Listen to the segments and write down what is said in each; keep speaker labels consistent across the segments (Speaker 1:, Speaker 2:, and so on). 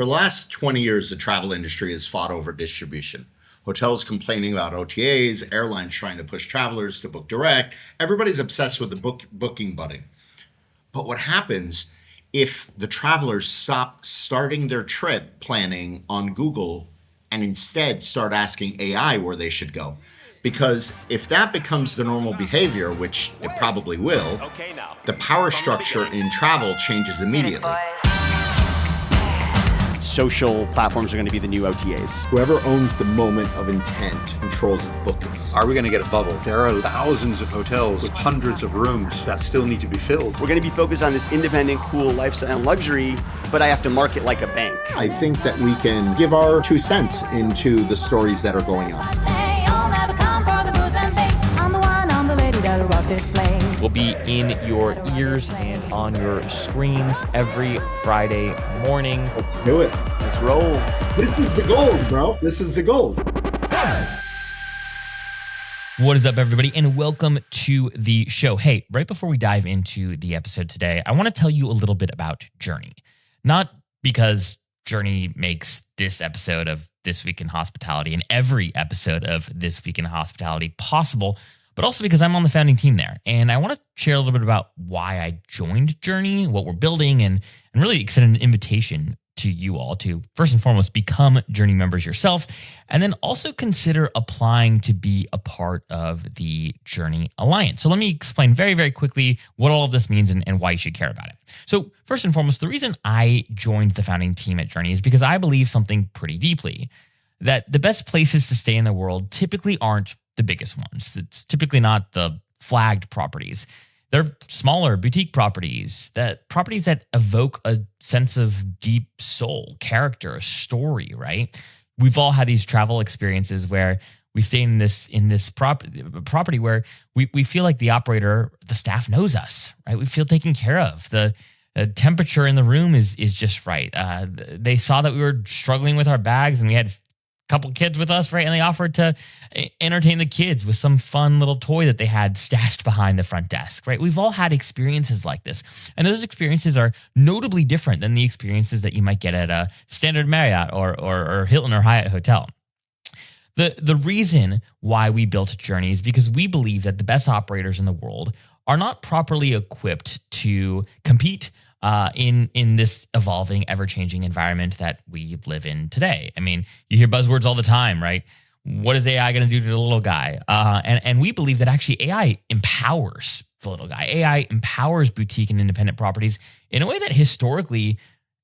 Speaker 1: For the last 20 years, the travel industry has fought over distribution. Hotels complaining about OTAs, airlines trying to push travelers to book direct. Everybody's obsessed with the booking button. But what happens if the travelers stop starting their trip planning on Google and instead start asking AI where they should go? Because if that becomes the normal behavior, which it probably will, the power structure in travel changes immediately.
Speaker 2: Social platforms are going to be the new OTAs.
Speaker 3: Whoever owns the moment of intent controls the bookings.
Speaker 4: Are we going to get a bubble? There are thousands of hotels with hundreds of rooms that still need to be filled.
Speaker 2: We're going to be focused on this independent, cool lifestyle and luxury, but I have to market like a bank.
Speaker 3: I think that we can give our 2 cents into the stories that are going on.
Speaker 5: Will be in your ears and on your screens every Friday morning.
Speaker 3: Let's do it.
Speaker 2: Let's roll.
Speaker 3: This is the gold, bro. This is the gold.
Speaker 5: What is up, everybody, and welcome to the show. Hey, right before we dive into the episode today, I want to tell you a little bit about Journey. Not because Journey makes this episode of This Week in Hospitality and every episode of This Week in Hospitality possible, but also because I'm on the founding team there. And I want to share a little bit about why I joined Journey, what we're building, and really extend an invitation to you all to, first and foremost, become Journey members yourself, and then also consider applying to be a part of the Journey Alliance. So let me explain very, very quickly what all of this means and why you should care about it. So first and foremost, the reason I joined the founding team at Journey is because I believe something pretty deeply, that the best places to stay in the world typically aren't the biggest ones. It's typically not the flagged properties. They're smaller boutique properties, properties that evoke a sense of deep soul, character, story, right? We've all had these travel experiences where we stay in this property where we feel like the operator, the staff knows us, right? We feel taken care of. The temperature in the room is just right. They saw that we were struggling with our bags and we had couple kids with us, right? And they offered to entertain the kids with some fun little toy that they had stashed behind the front desk, right? We've all had experiences like this. And those experiences are notably different than the experiences that you might get at a standard Marriott or Hilton or Hyatt hotel. The reason why we built Journey is because we believe that the best operators in the world are not properly equipped to compete in this evolving, ever-changing environment that we live in today. I mean, you hear buzzwords all the time, right? What is AI going to do to the little guy? And we believe that actually AI empowers the little guy. AI empowers boutique and independent properties in a way that historically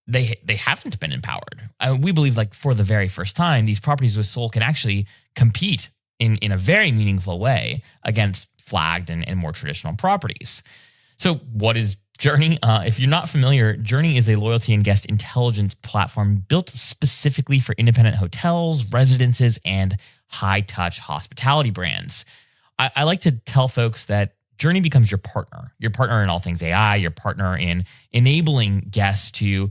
Speaker 5: they haven't been empowered. We believe, like, for the very first time, these properties with soul can actually compete in a very meaningful way against flagged and more traditional properties. So what is Journey? If you're not familiar, Journey is a loyalty and guest intelligence platform built specifically for independent hotels, residences, and high-touch hospitality brands. I like to tell folks that Journey becomes your partner in all things AI, your partner in enabling guests to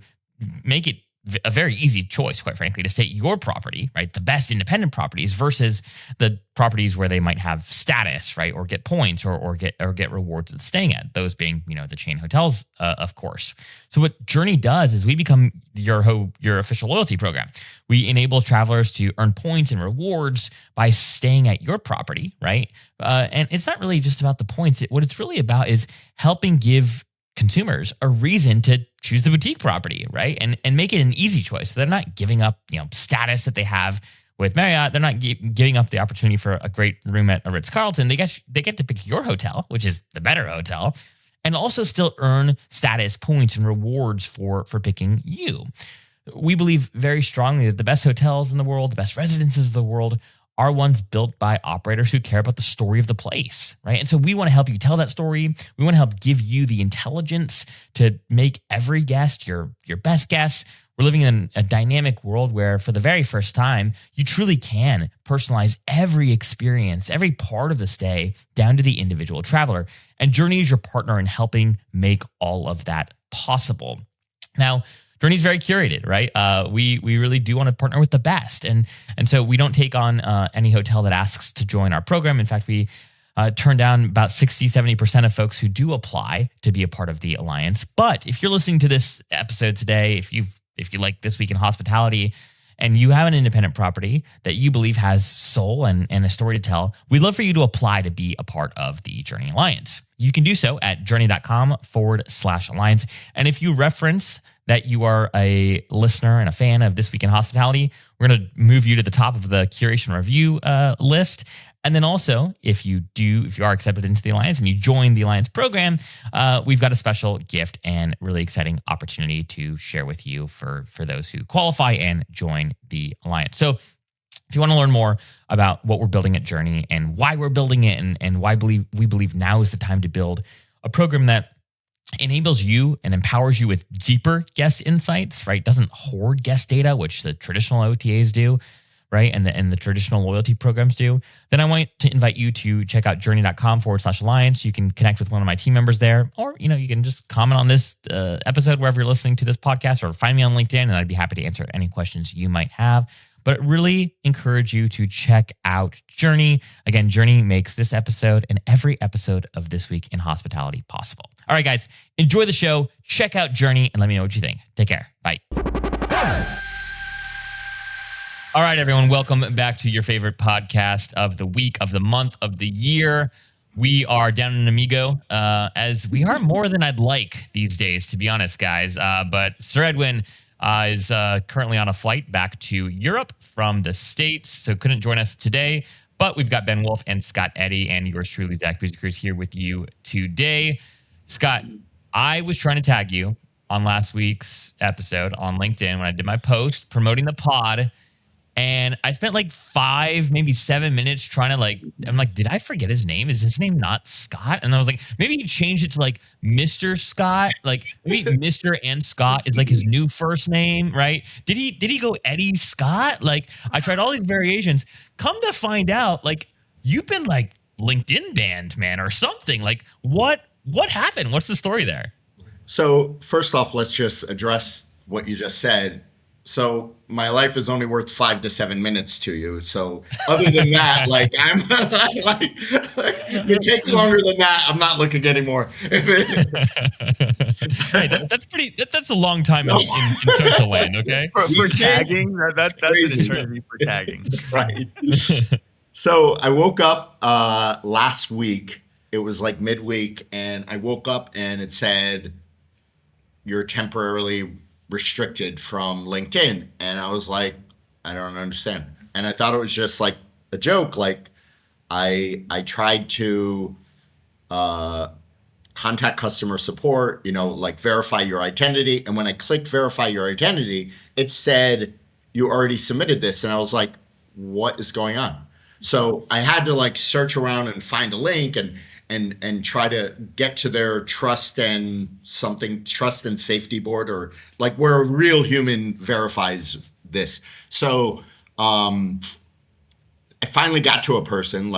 Speaker 5: make it a very easy choice, quite frankly, to stay at your property, right? The best independent properties versus the properties where they might have status, right? Or get points or get rewards at staying at, those being, the chain hotels, of course. So what Journey does is we become your official loyalty program. We enable travelers to earn points and rewards by staying at your property, right? And it's not really just about the points. What it's really about is helping give consumers a reason to choose the boutique property, right? And make it an easy choice. So they're not giving up, status that they have with Marriott. They're not giving up the opportunity for a great room at a Ritz-Carlton. They get to pick your hotel, which is the better hotel, and also still earn status points and rewards for picking you. We believe very strongly that the best hotels in the world, the best residences of the world, are ones built by operators who care about the story of the place, right? And so we want to help you tell that story. We want to help give you the intelligence to make every guest your best guest. We're living in a dynamic world where, for the very first time, you truly can personalize every experience, every part of the stay, down to the individual traveler. And Journey is your partner in helping make all of that possible. Now, Journey's very curated, right? We really do want to partner with the best. And so we don't take on any hotel that asks to join our program. In fact, we turn down about 60-70% of folks who do apply to be a part of the alliance. But if you're listening to this episode today, if you've if you like This Week in Hospitality and you have an independent property that you believe has soul and a story to tell, we'd love for you to apply to be a part of the Journey Alliance. You can do so at journey.com/alliance. And if you reference that you are a listener and a fan of This Week in Hospitality, we're going to move you to the top of the curation review list. And then also, if you are accepted into the Alliance and you join the Alliance program, we've got a special gift and really exciting opportunity to share with you for those who qualify and join the Alliance. So if you want to learn more about what we're building at Journey and why we're building it and why we believe now is the time to build a program that enables you and empowers you with deeper guest insights, right? Doesn't hoard guest data, which the traditional OTAs do, right? And the traditional loyalty programs do, then I want to invite you to check out journey.com/alliance. You can connect with one of my team members there, or, you can just comment on this episode wherever you're listening to this podcast, or find me on LinkedIn and I'd be happy to answer any questions you might have. But really encourage you to check out Journey. Again, Journey makes this episode and every episode of This Week in Hospitality possible. All right, guys, enjoy the show. Check out Journey and let me know what you think. Take care. Bye. All right, everyone, welcome back to your favorite podcast of the week, of the month, of the year. We are down in Amigo, as we are more than I'd like these days, to be honest, guys. But Sir Edwin is currently on a flight back to Europe from the States, so couldn't join us today. But we've got Ben Wolf and Scott Eddy and yours truly, Zach Busickers, here with you today. Scott, I was trying to tag you on last week's episode on LinkedIn when I did my post promoting the pod. And I spent like 5, maybe 7 minutes trying to I'm like, did I forget his name? Is his name not Scott? And I was like, maybe he changed it to like Mr. Scott. Like maybe Mr. and Scott is like his new first name, right? Did he go Eddie Scott? Like I tried all these variations. Come to find out, like you've been like LinkedIn banned, man, or something. Like what happened? What's the story there?
Speaker 1: So first off, let's just address what you just said. So my life is only worth 5 to 7 minutes to you. So other than that, I'm like, it takes longer than that. I'm not looking anymore.
Speaker 5: Hey, that's a long time in social land. Okay.
Speaker 2: For tagging, that's an eternity for tagging.
Speaker 1: Right. So I woke up last week. It was like midweek, and I woke up and it said, "You're temporarily restricted from LinkedIn." And I was like, I don't understand. And I thought it was just like a joke. Like I tried to contact customer support, like verify your identity. And when I clicked verify your identity, it said you already submitted this. And I was like, what is going on? So I had to search around and find a link and try to get to their trust and safety board, or where a real human verifies this. So I finally got to a person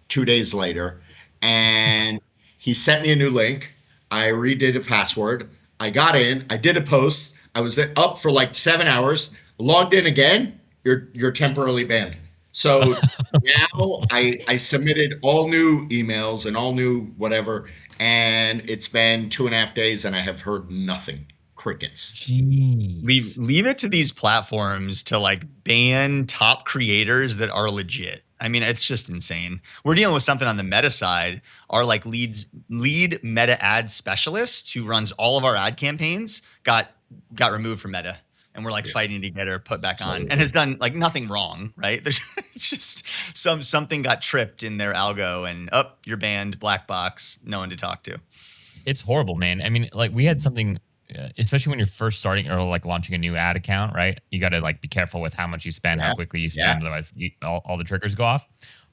Speaker 1: 2 days later, and he sent me a new link. I redid a password. I got in. I did a post. I was up for 7 hours. Logged in again. You're temporarily banned. So now I submitted all new emails and all new whatever, and it's been 2.5 days and I have heard nothing. Crickets.
Speaker 5: Jeez.
Speaker 2: Leave it to these platforms to ban top creators that are legit. I mean, it's just insane. We're dealing with something on the meta side. Our lead meta ad specialist who runs all of our ad campaigns got removed from meta. And we're fighting to get her put back on, and has done nothing wrong, right? It's just something got tripped in their algo, and you're banned, black box, no one to talk to.
Speaker 5: It's horrible, man. I mean, we had something, especially when you're first starting or launching a new ad account, right? You got to be careful with how much you spend, how quickly you spend, otherwise all the triggers go off.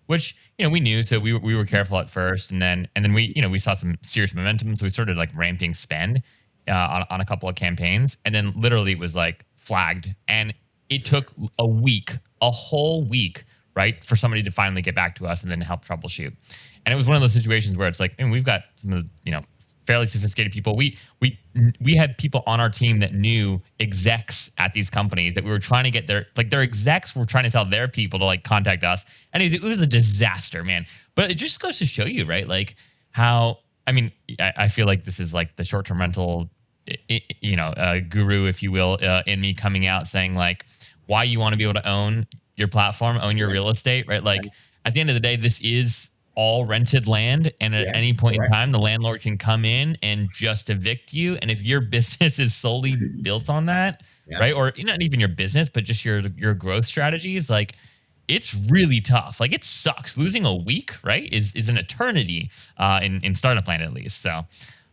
Speaker 5: Which we knew, so we were careful at first, and then we saw some serious momentum, so we started ramping spend on a couple of campaigns, and then literally it was flagged, and it took a whole week, right, for somebody to finally get back to us and then help troubleshoot. And it was one of those situations where it's we've got some of the fairly sophisticated people. We had people on our team that knew execs at these companies that we were trying to get their execs were trying to tell their people to contact us, and it was a disaster, man. But it just goes to show you, right, how I feel like this is the short-term rental a guru, if you will, in me coming out saying like why you want to be able to own your platform, own your
Speaker 1: Yeah.
Speaker 5: real estate, right? Like
Speaker 1: Right.
Speaker 5: at the end of the day, this is all rented land. And at
Speaker 1: Yeah.
Speaker 5: any point in
Speaker 1: Correct.
Speaker 5: time, the landlord can come in and just evict you. And if your business is solely built on that,
Speaker 1: Yeah.
Speaker 5: right? Or not even your business, but just your growth strategies, like it's really tough. Like it sucks. Losing a week, right, is an eternity in startup land at least. So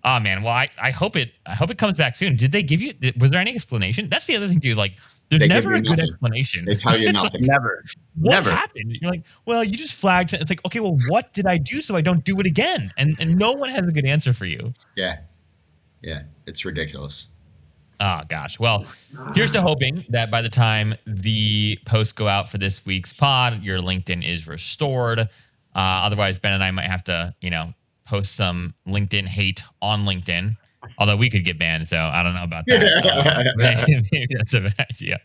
Speaker 5: oh man, well I hope it comes back soon. Did they give you was there any explanation? That's the other thing, dude. Like there's
Speaker 1: They give
Speaker 5: never
Speaker 1: you
Speaker 5: a good
Speaker 1: nothing.
Speaker 5: explanation.
Speaker 1: They tell you
Speaker 5: It's like,
Speaker 1: nothing.
Speaker 2: Never.
Speaker 5: what
Speaker 2: Never.
Speaker 5: happened? You're like, well, you just flagged it. It's like, okay, well, what did I do so I don't do it again? And no one has a good answer for you.
Speaker 1: Yeah. Yeah. It's ridiculous.
Speaker 5: Oh gosh. Well, here's to hoping that by the time the posts go out for this week's pod, your LinkedIn is restored. Otherwise, Ben and I might have to, post some LinkedIn hate on LinkedIn. Although we could get banned, so I don't know about that. Maybe that's a bad idea.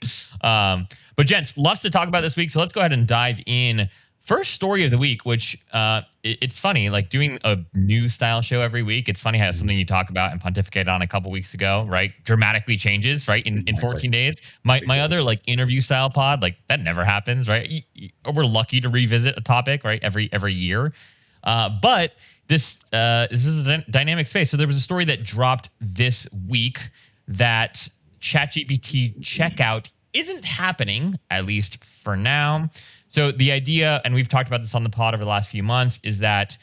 Speaker 5: But gents, lots to talk about this week. So let's go ahead and dive in. First story of the week, which it's funny, like doing a news style show every week. It's funny how something you talk about and pontificate on a couple weeks ago, right, dramatically changes, right, in 14 days. My other like interview style pod, like that never happens, right? We're lucky to revisit a topic, right, every year. But this is a dynamic space. So there was a story that dropped this week that ChatGPT checkout isn't happening, at least for now. So the idea, and we've talked about this on the pod over the last few months, is that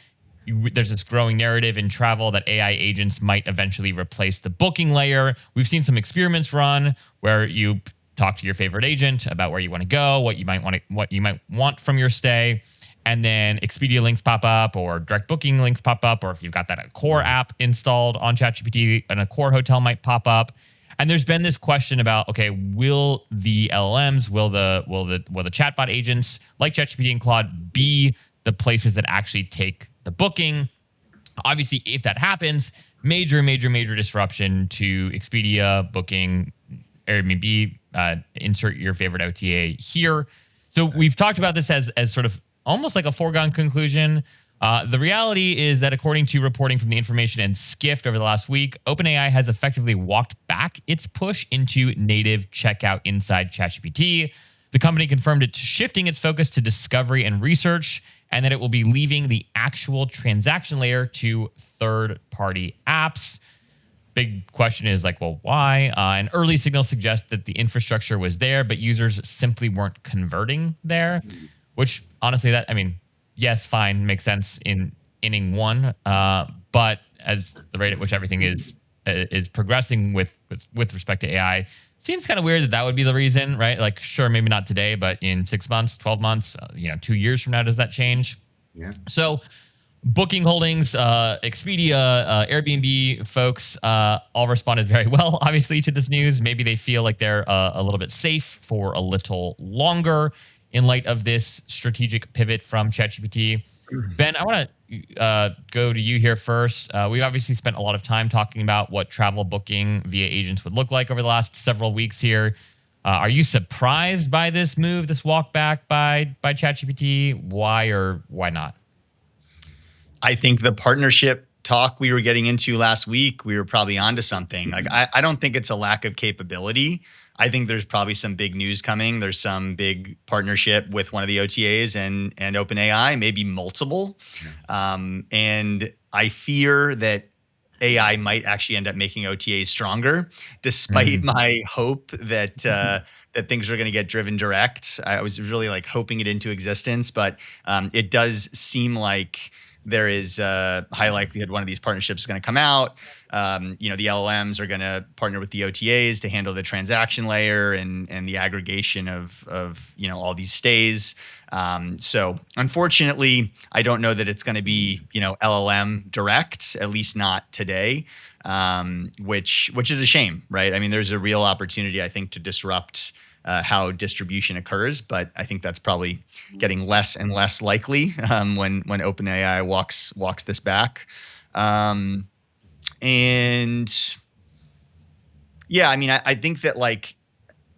Speaker 5: there's this growing narrative in travel that AI agents might eventually replace the booking layer. We've seen some experiments run where you talk to your favorite agent about where you want to go, what you might want from your stay, and then Expedia links pop up or direct booking links pop up, or if you've got that Core app installed on ChatGPT, and a Core hotel might pop up. And there's been this question about, okay, will the LLMs, will the chatbot agents like ChatGPT and Claude be the places that actually take the booking? Obviously, if that happens, major disruption to Expedia, Booking, Airbnb. Insert your favorite OTA here. So we've talked about this as sort of almost like a foregone conclusion. The reality is that according to reporting from The Information and Skift over the last week, OpenAI has effectively walked back its push into native checkout inside ChatGPT. The company confirmed it's shifting its focus to discovery and research, and that it will be leaving the actual transaction layer to third-party apps. Big question is like, well, why? An early signal suggests that the infrastructure was there, but users simply weren't converting there, which honestly, yes, fine, makes sense in inning one. But as the rate at which everything is progressing with respect to AI, seems kind of weird that would be the reason, right? Like, sure, maybe not today, but in 6 months, 12 months, 2 years from now, does that change?
Speaker 1: Yeah.
Speaker 5: So Booking Holdings, Expedia, Airbnb folks all responded very well, obviously, to this news. Maybe they feel like they're a little bit safe for a little longer in light of this strategic pivot from ChatGPT. Ben, I want to go to you here first. We've obviously spent a lot of time talking about what travel booking via agents would look like over the last several weeks here. Are you surprised by this move, this walk back by ChatGPT? Why or why not?
Speaker 2: I think the partnership talk we were getting into last week, we were probably onto something. Like, I don't think it's a lack of capability. I think there's probably some big news coming. There's some big partnership with one of the OTAs and OpenAI, maybe multiple. And I fear that AI might actually end up making OTAs stronger, despite my hope that that things are going to get driven direct. I was really like hoping it into existence, but it does seem like there is a high likelihood one of these partnerships is going to come out. The LLMs are going to partner with the OTAs to handle the transaction layer and the aggregation of all these stays. So unfortunately, I don't know that it's going to be LLM direct, at least not today, which is a shame, right? I mean, there's a real opportunity, I think, to disrupt how distribution occurs, but I think that's probably getting less and less likely when OpenAI walks this back. And yeah, I mean, I think that like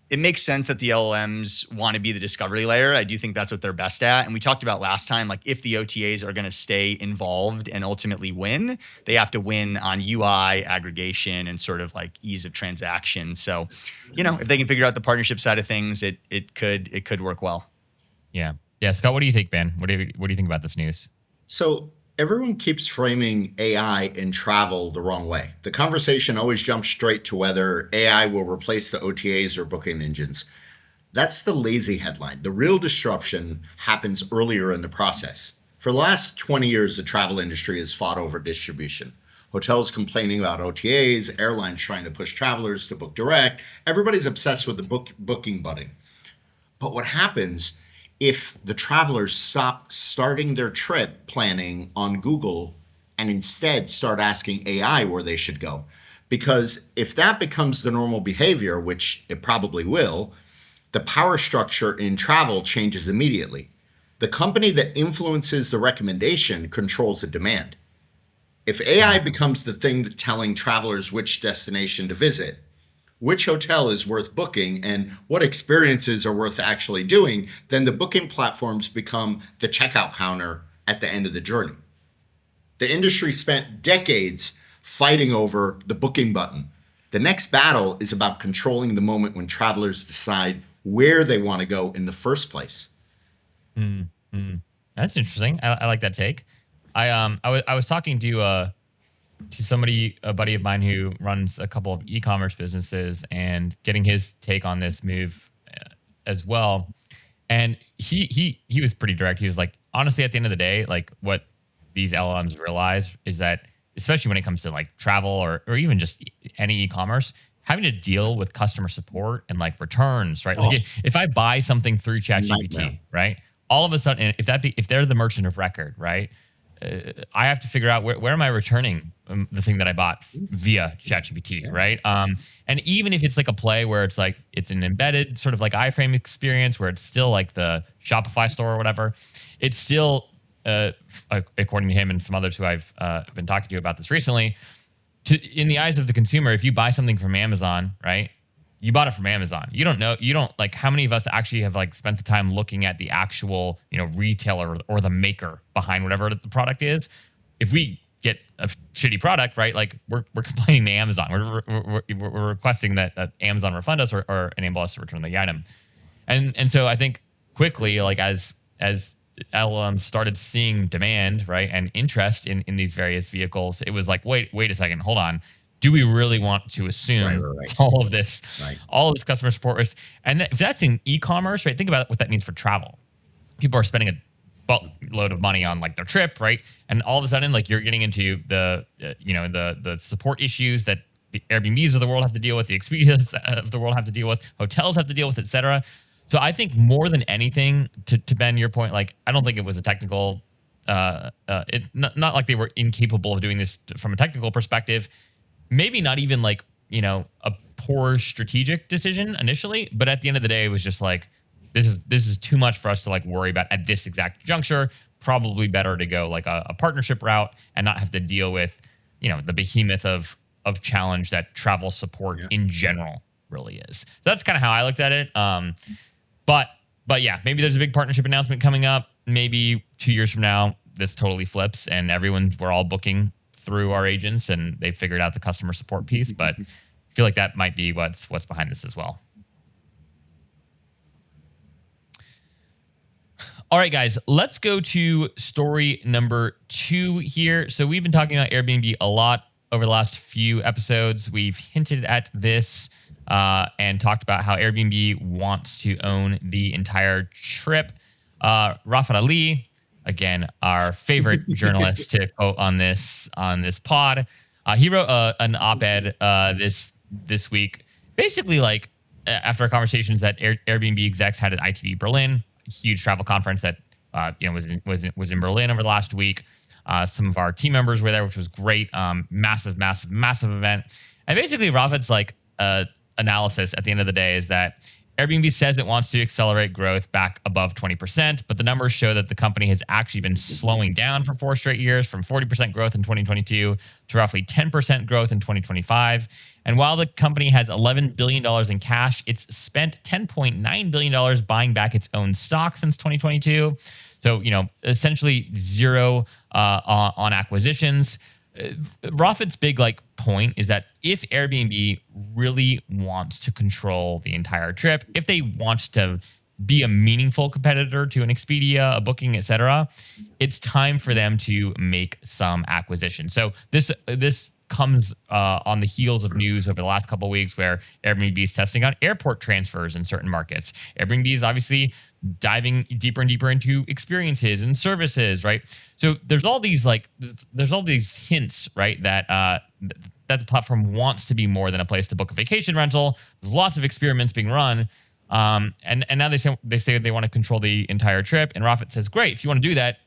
Speaker 2: it makes sense that the LLMs want to be the discovery layer. I do think that's what they're best at. And we talked about last time, like if the OTAs are going to stay involved and ultimately win, they have to win on UI aggregation and sort of like ease of transaction. So, if they can figure out the partnership side of things, it could work well.
Speaker 5: Yeah. Yeah. Scott, what do you think, Ben? What do you think about this news?
Speaker 1: So everyone keeps framing AI in travel the wrong way. The conversation always jumps straight to whether AI will replace the OTAs or booking engines. That's the lazy headline. The real disruption happens earlier in the process. For the last 20 years, the travel industry has fought over distribution. Hotels complaining about OTAs, airlines trying to push travelers to book direct. Everybody's obsessed with the booking button. But what happens if the travelers stop starting their trip planning on Google and instead start asking AI where they should go? Because if that becomes the normal behavior, which it probably will, the power structure in travel changes immediately. The company that influences the recommendation controls the demand. If AI becomes the thing that telling travelers which destination to visit, which hotel is worth booking, and what experiences are worth actually doing, then the booking platforms become the checkout counter at the end of the journey. The industry spent decades fighting over the booking button. The next battle is about controlling the moment when travelers decide where they want to go in the first place.
Speaker 5: That's interesting. I like that take. I was talking to somebody, a buddy of mine who runs a couple of e-commerce businesses, and getting his take on this move as well. And he was pretty direct. He was like, honestly, at the end of the day, like what these LLMs realize is that, especially when it comes to like travel or even just any e-commerce, having to deal with customer support and like returns, right? Like if I buy something through ChatGPT, right? All of a sudden, if they're the merchant of record, right? I have to figure out where am I returning the thing that I bought via ChatGPT, right? And even if it's like a play where it's like it's an embedded sort of like iframe experience where it's still like the Shopify store or whatever, it's still, according to him and some others who I've been talking to about this recently, in the eyes of the consumer, if you buy something from Amazon, right? You bought it from Amazon. You don't like, how many of us actually have like spent the time looking at the actual, retailer or the maker behind whatever the product is? If we get a shitty product, right? Like we're complaining to Amazon. We're requesting that Amazon refund us or enable us to return the item. And so I think quickly, like as LLMs started seeing demand, right, and interest in these various vehicles, it was like, wait a second, hold on. Do we really want to assume all of this customer support risk? And if that's in e-commerce, right? Think about what that means for travel. People are spending a boatload of money on like their trip, right? And all of a sudden, like you're getting into the support issues that the Airbnbs of the world have to deal with, the Expedias of the world have to deal with, hotels have to deal with, et cetera. So I think more than anything, to Ben, your point, like I don't think it was a technical, not like they were incapable of doing this from a technical perspective. Maybe not even like, a poor strategic decision initially, but at the end of the day, it was just like, this is too much for us to like worry about at this exact juncture. Probably better to go like a partnership route and not have to deal with, the behemoth of challenge that travel support in general really is. So that's kind of how I looked at it. But yeah, maybe there's a big partnership announcement coming up. Maybe 2 years from now, this totally flips and we're all booking through our agents and they figured out the customer support piece. But I feel like that might be what's behind this as well. All right, guys, let's go to story number 2 here. So we've been talking about Airbnb a lot over the last few episodes. We've hinted at this and talked about how Airbnb wants to own the entire trip. Raffi Ali, again, our favorite journalist to quote on this pod, he wrote an op-ed this week, basically like after conversations that Airbnb execs had at ITB Berlin, a huge travel conference that was in Berlin over the last week. Some of our team members were there, which was great. Massive event. And basically, Raffi's like analysis at the end of the day is that Airbnb says it wants to accelerate growth back above 20%, but the numbers show that the company has actually been slowing down for 4 straight years, from 40% growth in 2022 to roughly 10% growth in 2025. And while the company has $11 billion in cash, it's spent $10.9 billion buying back its own stock since 2022. So, essentially zero on acquisitions. Raffi's big point is that if Airbnb really wants to control the entire trip, if they want to be a meaningful competitor to an Expedia, a Booking, etc., it's time for them to make some acquisition. So this comes on the heels of news over the last couple of weeks where Airbnb is testing out airport transfers in certain markets. Airbnb is obviously diving deeper and deeper into experiences and services, right? So there's all these hints, right, that the platform wants to be more than a place to book a vacation rental. There's lots of experiments being run, and now they say they want to control the entire trip. And Raffi says, great, if you want to do that,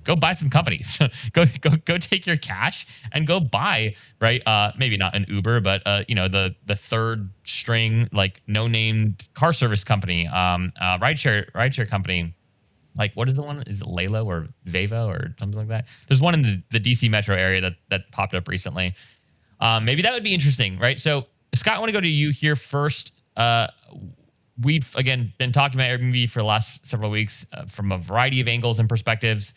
Speaker 5: go buy some companies. go take your cash and go buy, right? Maybe not an Uber, but the third string, no named car service company, rideshare company. What is the one? Is it Laylo or Vevo or something like that? There's one in the DC metro area that popped up recently. Maybe that would be interesting, right? So Scott, I want to go to you here first. We've again been talking about Airbnb for the last several weeks from a variety of angles and perspectives.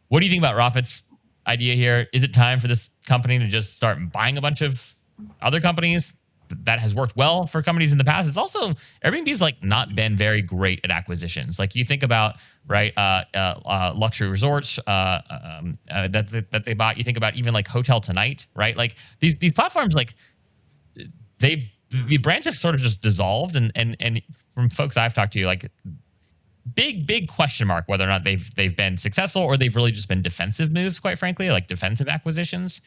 Speaker 5: What do you think about Raffi's idea here? Is it time for this company to just start buying a bunch of other companies? That has worked well for companies in the past. It's also, Airbnb's not been very great at acquisitions. You think about, right, luxury resorts that they bought. You think about even Hotel Tonight, right? These platforms, the brands have sort of just dissolved. And from folks I've talked to, big question mark whether or not they've been successful or they've really just been defensive moves, quite frankly, defensive acquisitions.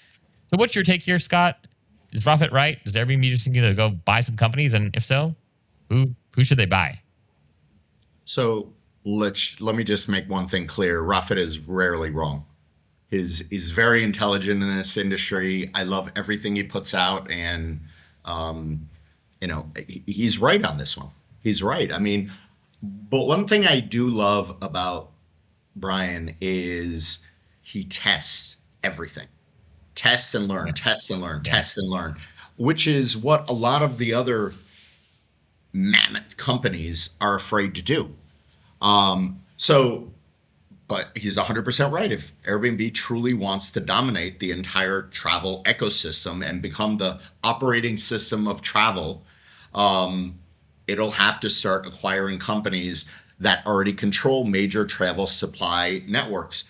Speaker 5: So what's your take here, Scott? Is Raffi right? Does Airbnb just need to go buy some companies? And if so, who should they buy?
Speaker 1: So let me just make one thing clear. Raffi is rarely wrong. He's very intelligent in this industry. I love everything he puts out, and he's right on this one. He's right. I mean, but one thing I do love about Brian is he tests everything. Test and learn, test and learn, test and learn, which is what a lot of the other mammoth companies are afraid to do. But he's 100% right. If Airbnb truly wants to dominate the entire travel ecosystem and become the operating system of travel, it'll have to start acquiring companies that already control major travel supply networks,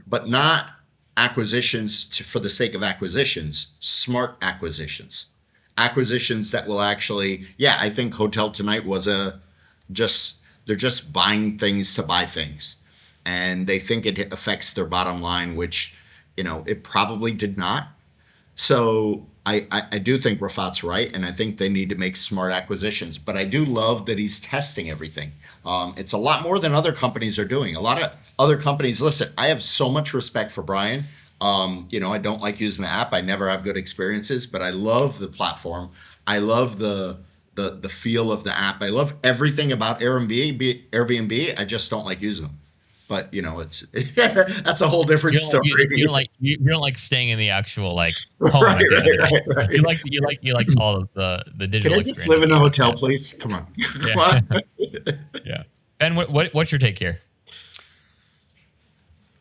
Speaker 1: but not acquisitions for the sake of acquisitions, smart acquisitions that will actually, I think Hotel Tonight was they're just buying things to buy things. And they think it affects their bottom line, which, it probably did not. So I do think Raffi's right, and I think they need to make smart acquisitions. But I do love that he's testing everything. It's a lot more than other companies are doing. A lot of other companies, listen, I have so much respect for Brian. I don't like using the app. I never have good experiences, but I love the platform. I love the feel of the app. I love everything about Airbnb. I just don't like using them. But it's that's a whole different story.
Speaker 5: You don't like staying in the actual home. Right. You like all of the digital.
Speaker 1: Can I just live in a hotel, please? Come on. Come on.
Speaker 5: Yeah. Ben, what's your take here?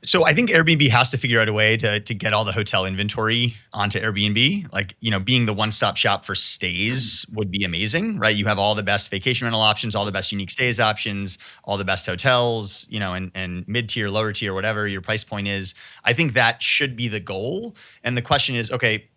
Speaker 2: So I think Airbnb has to figure out a way to get all the hotel inventory onto Airbnb. Being the one-stop shop for stays would be amazing, right? You have all the best vacation rental options, all the best unique stays options, all the best hotels, and mid-tier, lower tier, whatever your price point is. I think that should be the goal. And the question is, okay,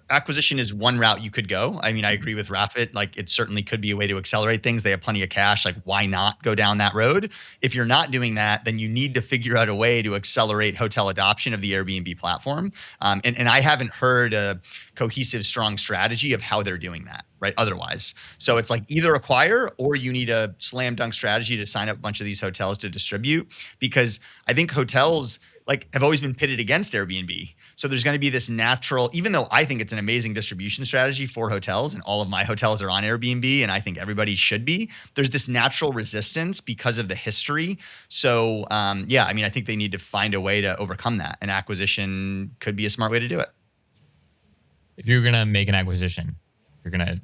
Speaker 2: acquisition is one route you could go. I mean, I agree with Raffi. It certainly could be a way to accelerate things. They have plenty of cash. Why not go down that road? If you're not doing that, then you need to figure out a way to accelerate hotel adoption of the Airbnb platform. And I haven't heard a cohesive, strong strategy of how they're doing that, right? Otherwise. So it's either acquire or you need a slam dunk strategy to sign up a bunch of these hotels to distribute, because I think hotels like have always been pitted against Airbnb. So there's going to be this natural, even though I think it's an amazing distribution strategy for hotels, and all of my hotels are on Airbnb, and I think everybody should be, there's this natural resistance because of the history. So yeah, I mean, I think they need to find a way to overcome that, and acquisition could be a smart way to do it.
Speaker 5: If you're going to make an acquisition, you're going to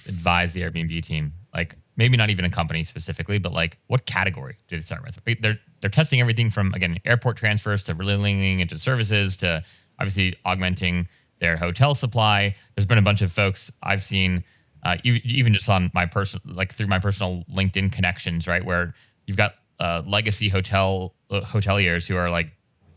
Speaker 5: advise the Airbnb team, like maybe not even a company specifically, but like what category do they start with? They're testing everything from, again, airport transfers to really leaning into services to obviously augmenting their hotel supply. There's been a bunch of folks I've seen, even just on my personal, like through my personal LinkedIn connections, right, where you've got legacy hoteliers who are like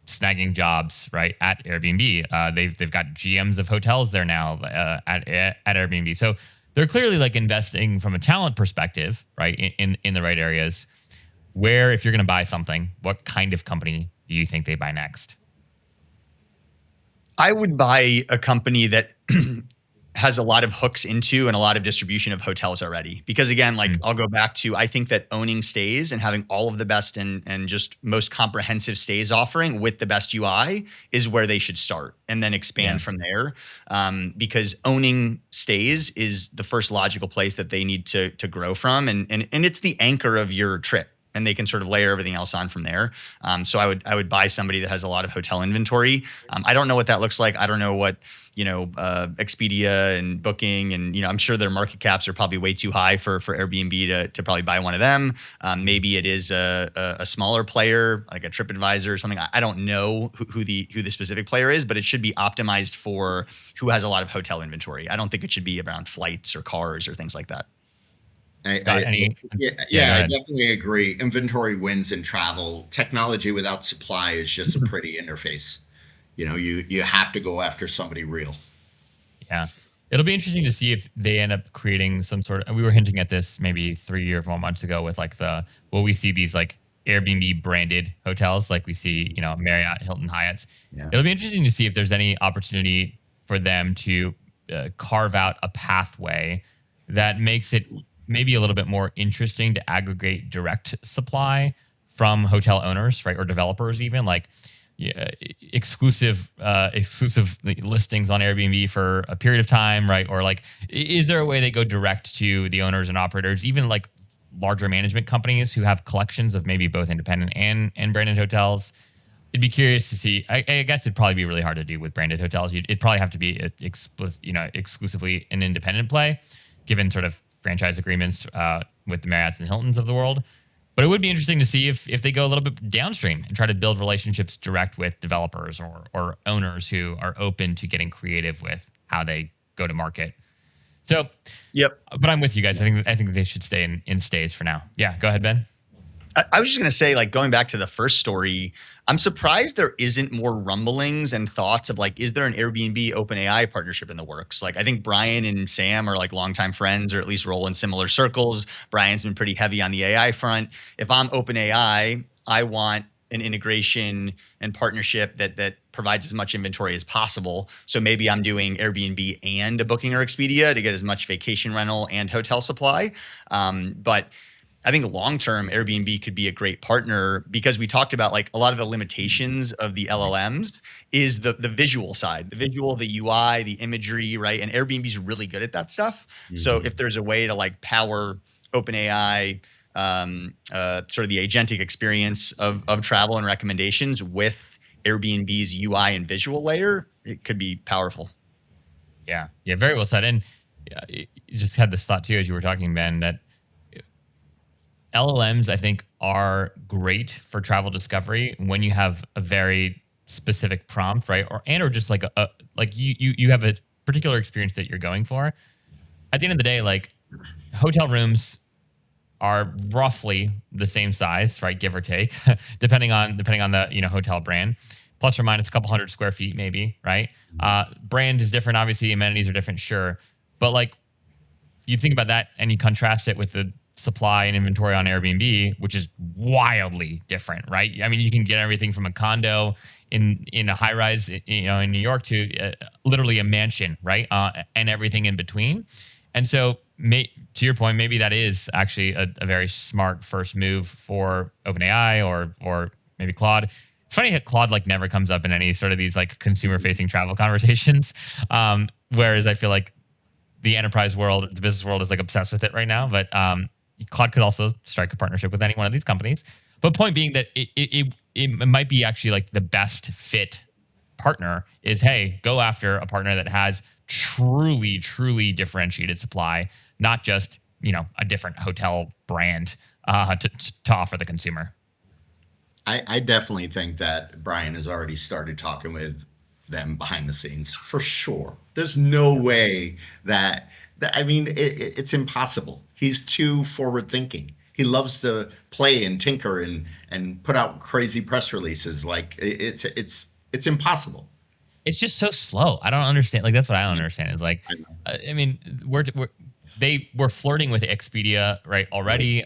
Speaker 5: snagging jobs right at Airbnb. They've got GMs of hotels there now at Airbnb. So they're clearly like investing from a talent perspective, right, in the right areas. Where, if you're going to buy something, what kind of company do you think they buy next?
Speaker 2: I would buy a company that has a lot of hooks into and a lot of distribution of hotels already. Because again, like I'll go back to, I think that owning stays and having all of the best and just most comprehensive stays offering with the best UI is where they should start and then expand from there. Because owning stays is the first logical place that they need to grow from. And it's the anchor of your trip. And they can sort of layer everything else on from there. So I would buy somebody that has a lot of hotel inventory. I don't know what that looks like. I don't know what, Expedia and Booking and, I'm sure their market caps are probably way too high for Airbnb to probably buy one of them. Maybe it is a smaller player like a TripAdvisor or something. I don't know who the specific player is, but it should be optimized for who has a lot of hotel inventory. I don't think it should be around flights or cars or things like that.
Speaker 1: I definitely agree. Inventory wins in travel. Technology without supply is just a pretty interface. You have to go after somebody real.
Speaker 5: Yeah. It'll be interesting to see if they end up creating some sort of, we were hinting at this maybe 3 or 4 months ago with like will we see these like Airbnb branded hotels like we see, Marriott, Hilton, Hyatt's. Yeah. It'll be interesting to see if there's any opportunity for them to carve out a pathway that makes it maybe a little bit more interesting to aggregate direct supply from hotel owners, right, or developers, even like exclusive listings on Airbnb for a period of time, right? Or like, is there a way they go direct to the owners and operators, even like larger management companies who have collections of maybe both independent and branded hotels? It'd be curious to see. I guess it'd probably be really hard to do with branded hotels. It'd probably have to be exclusively an independent play, given sort of franchise agreements with the Marriotts and Hiltons of the world. But it would be interesting to see if they go a little bit downstream and try to build relationships direct with developers or owners who are open to getting creative with how they go to market. So,
Speaker 2: yep.
Speaker 5: But I'm with you guys. I think they should stay in stays for now. Yeah, go ahead, Ben.
Speaker 2: I was just going to say, like, going back to the first story, I'm surprised there isn't more rumblings and thoughts of like, is there an Airbnb OpenAI partnership in the works? Like, I think Brian and Sam are like longtime friends, or at least roll in similar circles. Brian's been pretty heavy on the AI front. If I'm OpenAI, I want an integration and partnership that provides as much inventory as possible. So maybe I'm doing Airbnb and a Booking or Expedia to get as much vacation rental and hotel supply. But I think long-term Airbnb could be a great partner, because we talked about like a lot of the limitations of the LLMs is the visual side, the visual, the UI, the imagery, right? And Airbnb is really good at that stuff. Mm-hmm. So if there's a way to like power OpenAI, sort of the agentic experience of travel and recommendations with Airbnb's UI and visual layer, it could be powerful.
Speaker 5: Yeah, very well said. And you just had this thought too as you were talking, Ben, that LLMs, I think, are great for travel discovery when you have a very specific prompt, right? Or just like you have a particular experience that you're going for. At the end of the day, like hotel rooms are roughly the same size, right? Give or take, depending on the hotel brand, plus or minus a couple hundred square feet, maybe, right? Brand is different, obviously. Amenities are different, sure, but like you think about that and you contrast it with the supply and inventory on Airbnb, which is wildly different, right? I mean, you can get everything from a condo in a high rise, in New York to literally a mansion, right? And everything in between. And so, to your point, maybe that is actually a very smart first move for OpenAI or maybe Claude It's funny that Claude like never comes up in any sort of these like consumer facing travel conversations. Whereas I feel like the enterprise world, the business world is like obsessed with it right now. But Claude could also strike a partnership with any one of these companies. But point being that it might be actually like the best fit partner is, hey, go after a partner that has truly differentiated supply, not just, a different hotel brand to offer the consumer.
Speaker 1: I definitely think that Brian has already started talking with them behind the scenes for sure. There's no way that I mean, it's impossible. He's too forward thinking. He loves to play and tinker and put out crazy press releases. Like it's impossible.
Speaker 5: It's just so slow. I don't understand. Like that's what I don't understand. Is like, I mean, they were flirting with Expedia right already.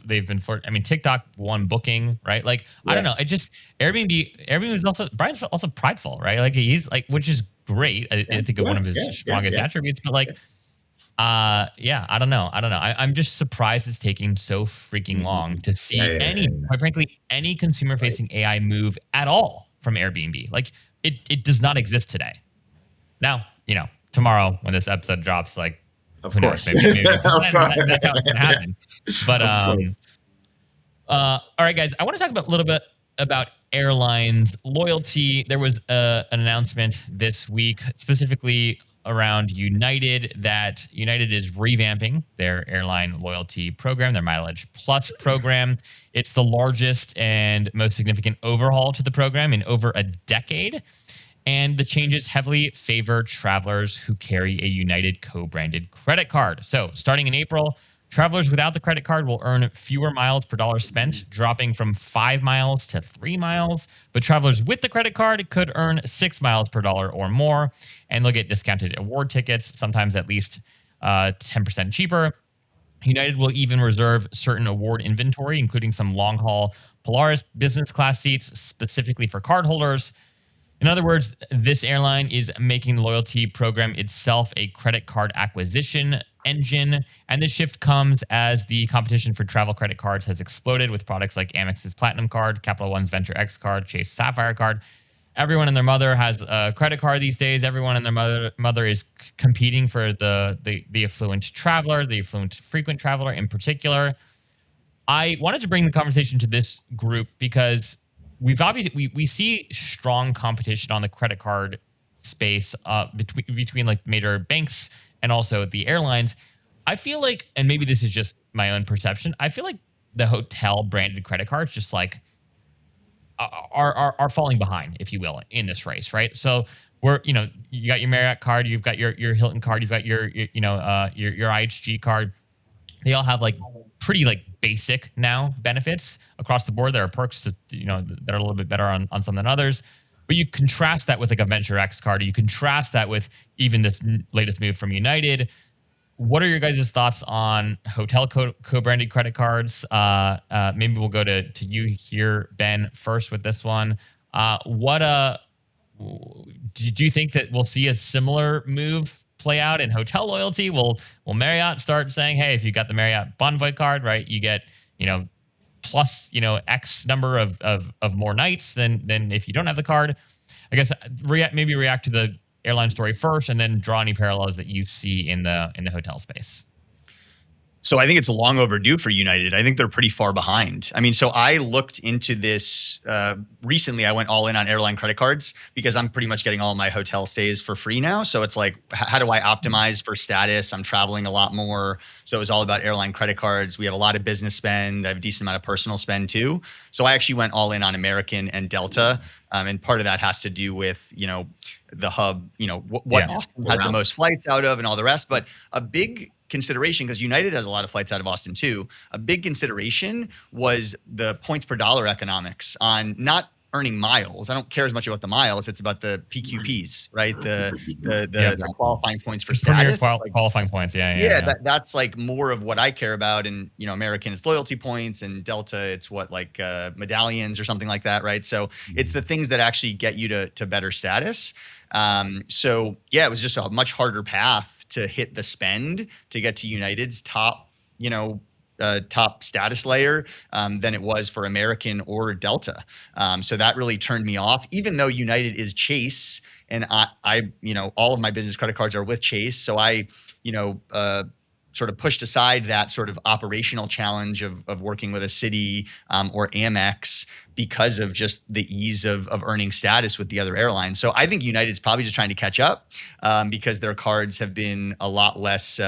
Speaker 5: They've been flirting. I mean, TikTok won booking, right? Like I don't know. It just Airbnb was also Brian's also prideful, right? Like he's like, which is great. I think one of his strongest attributes. But like, I don't know. I'm just surprised it's taking so freaking long to see quite frankly, any consumer facing AI move at all from Airbnb. Like it does not exist today. Now, tomorrow when this episode drops, like,
Speaker 1: Of
Speaker 5: who
Speaker 1: course.
Speaker 5: knows? Maybe
Speaker 1: Of course.
Speaker 5: that's how it's gonna happen. But
Speaker 1: Of course.
Speaker 5: all right, guys, I want to talk about a little bit about airlines loyalty. There was an announcement this week, specifically around United, that United is revamping their airline loyalty program, their Mileage Plus program. It's the largest and most significant overhaul to the program in over a decade. And the changes heavily favor travelers who carry a United co-branded credit card. So starting in April, travelers without the credit card will earn fewer miles per dollar spent, dropping from 5 miles to 3 miles. But travelers with the credit card could earn 6 miles per dollar or more, and they'll get discounted award tickets, sometimes at least 10% cheaper. United will even reserve certain award inventory, including some long-haul Polaris business class seats specifically for cardholders. In other words, this airline is making the loyalty program itself a credit card acquisition engine. And this shift comes as the competition for travel credit cards has exploded with products like Amex's Platinum Card, Capital One's Venture X Card, Chase Sapphire Card. Everyone and their mother has a credit card these days. Everyone and their mother is competing for the affluent traveler, the affluent frequent traveler in particular. I wanted to bring the conversation to this group because we see strong competition on the credit card space between like major banks and also the airlines. I feel like, and maybe this is just my own perception, I feel like the hotel branded credit cards just like are falling behind, if you will, in this race, right? So you got your Marriott card, you've got your Hilton card, you've got your IHG card. They all have like pretty like basic now benefits across the board. There are perks that are a little bit better on some than others. But you contrast that with like a Venture X card, or you contrast that with even this latest move from United. What are your guys' thoughts on hotel co-branded credit cards? Maybe we'll go to you here, Ben, first with this one. Do you think that we'll see a similar move play out in hotel loyalty? Will Marriott start saying, hey, if you got the Marriott Bonvoy card, right, you get plus X number of more nights than if you don't have the card? I guess maybe react to the airline story first, and then draw any parallels that you see in the hotel space.
Speaker 2: So I think it's long overdue for United. I think they're pretty far behind. I mean, so I looked into this recently. I went all in on airline credit cards because I'm pretty much getting all my hotel stays for free now. So it's like, how do I optimize for status? I'm traveling a lot more. So it was all about airline credit cards. We have a lot of business spend. I have a decent amount of personal spend too. So I actually went all in on American and Delta. And part of that has to do with, the hub, what Austin has the most flights out of and all the rest. But a big consideration, because United has a lot of flights out of Austin too, a big consideration was the points per dollar economics on not earning miles. I don't care as much about the miles. It's about the PQPs, right? The qualifying points for status.
Speaker 5: Qualifying points. Yeah.
Speaker 2: That's like more of what I care about. And, American is loyalty points, and Delta, it's what, like medallions or something like that, right? So it's the things that actually get you to better status. It was just a much harder path to hit the spend to get to United's top, top status layer than it was for American or Delta. So that really turned me off, even though United is Chase, and I all of my business credit cards are with Chase. So I, sort of pushed aside that sort of operational challenge of working with a Citi or Amex because of just the ease of earning status with the other airlines. So I think United's probably just trying to catch up because their cards have been a lot less,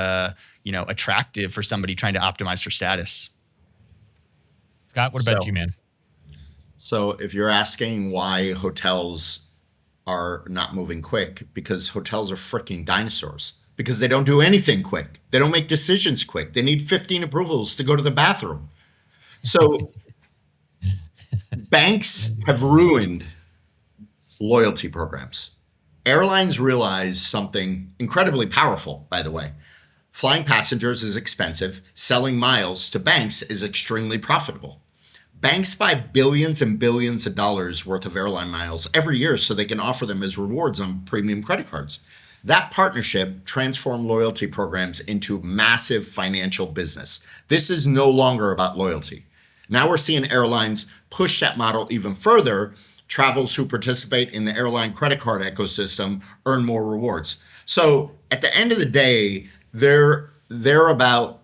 Speaker 2: attractive for somebody trying to optimize for status.
Speaker 5: Scott, what about you, man?
Speaker 1: So if you're asking why hotels are not moving quick, because hotels are freaking dinosaurs. Because they don't do anything quick. They don't make decisions quick. They need 15 approvals to go to the bathroom. So banks have ruined loyalty programs. Airlines realize something incredibly powerful, by the way. Flying passengers is expensive. Selling miles to banks is extremely profitable. Banks buy billions and billions of dollars worth of airline miles every year so they can offer them as rewards on premium credit cards. That partnership transformed loyalty programs into massive financial business. This is no longer about loyalty. Now we're seeing airlines push that model even further. Travelers who participate in the airline credit card ecosystem earn more rewards. So at the end of the day, they're about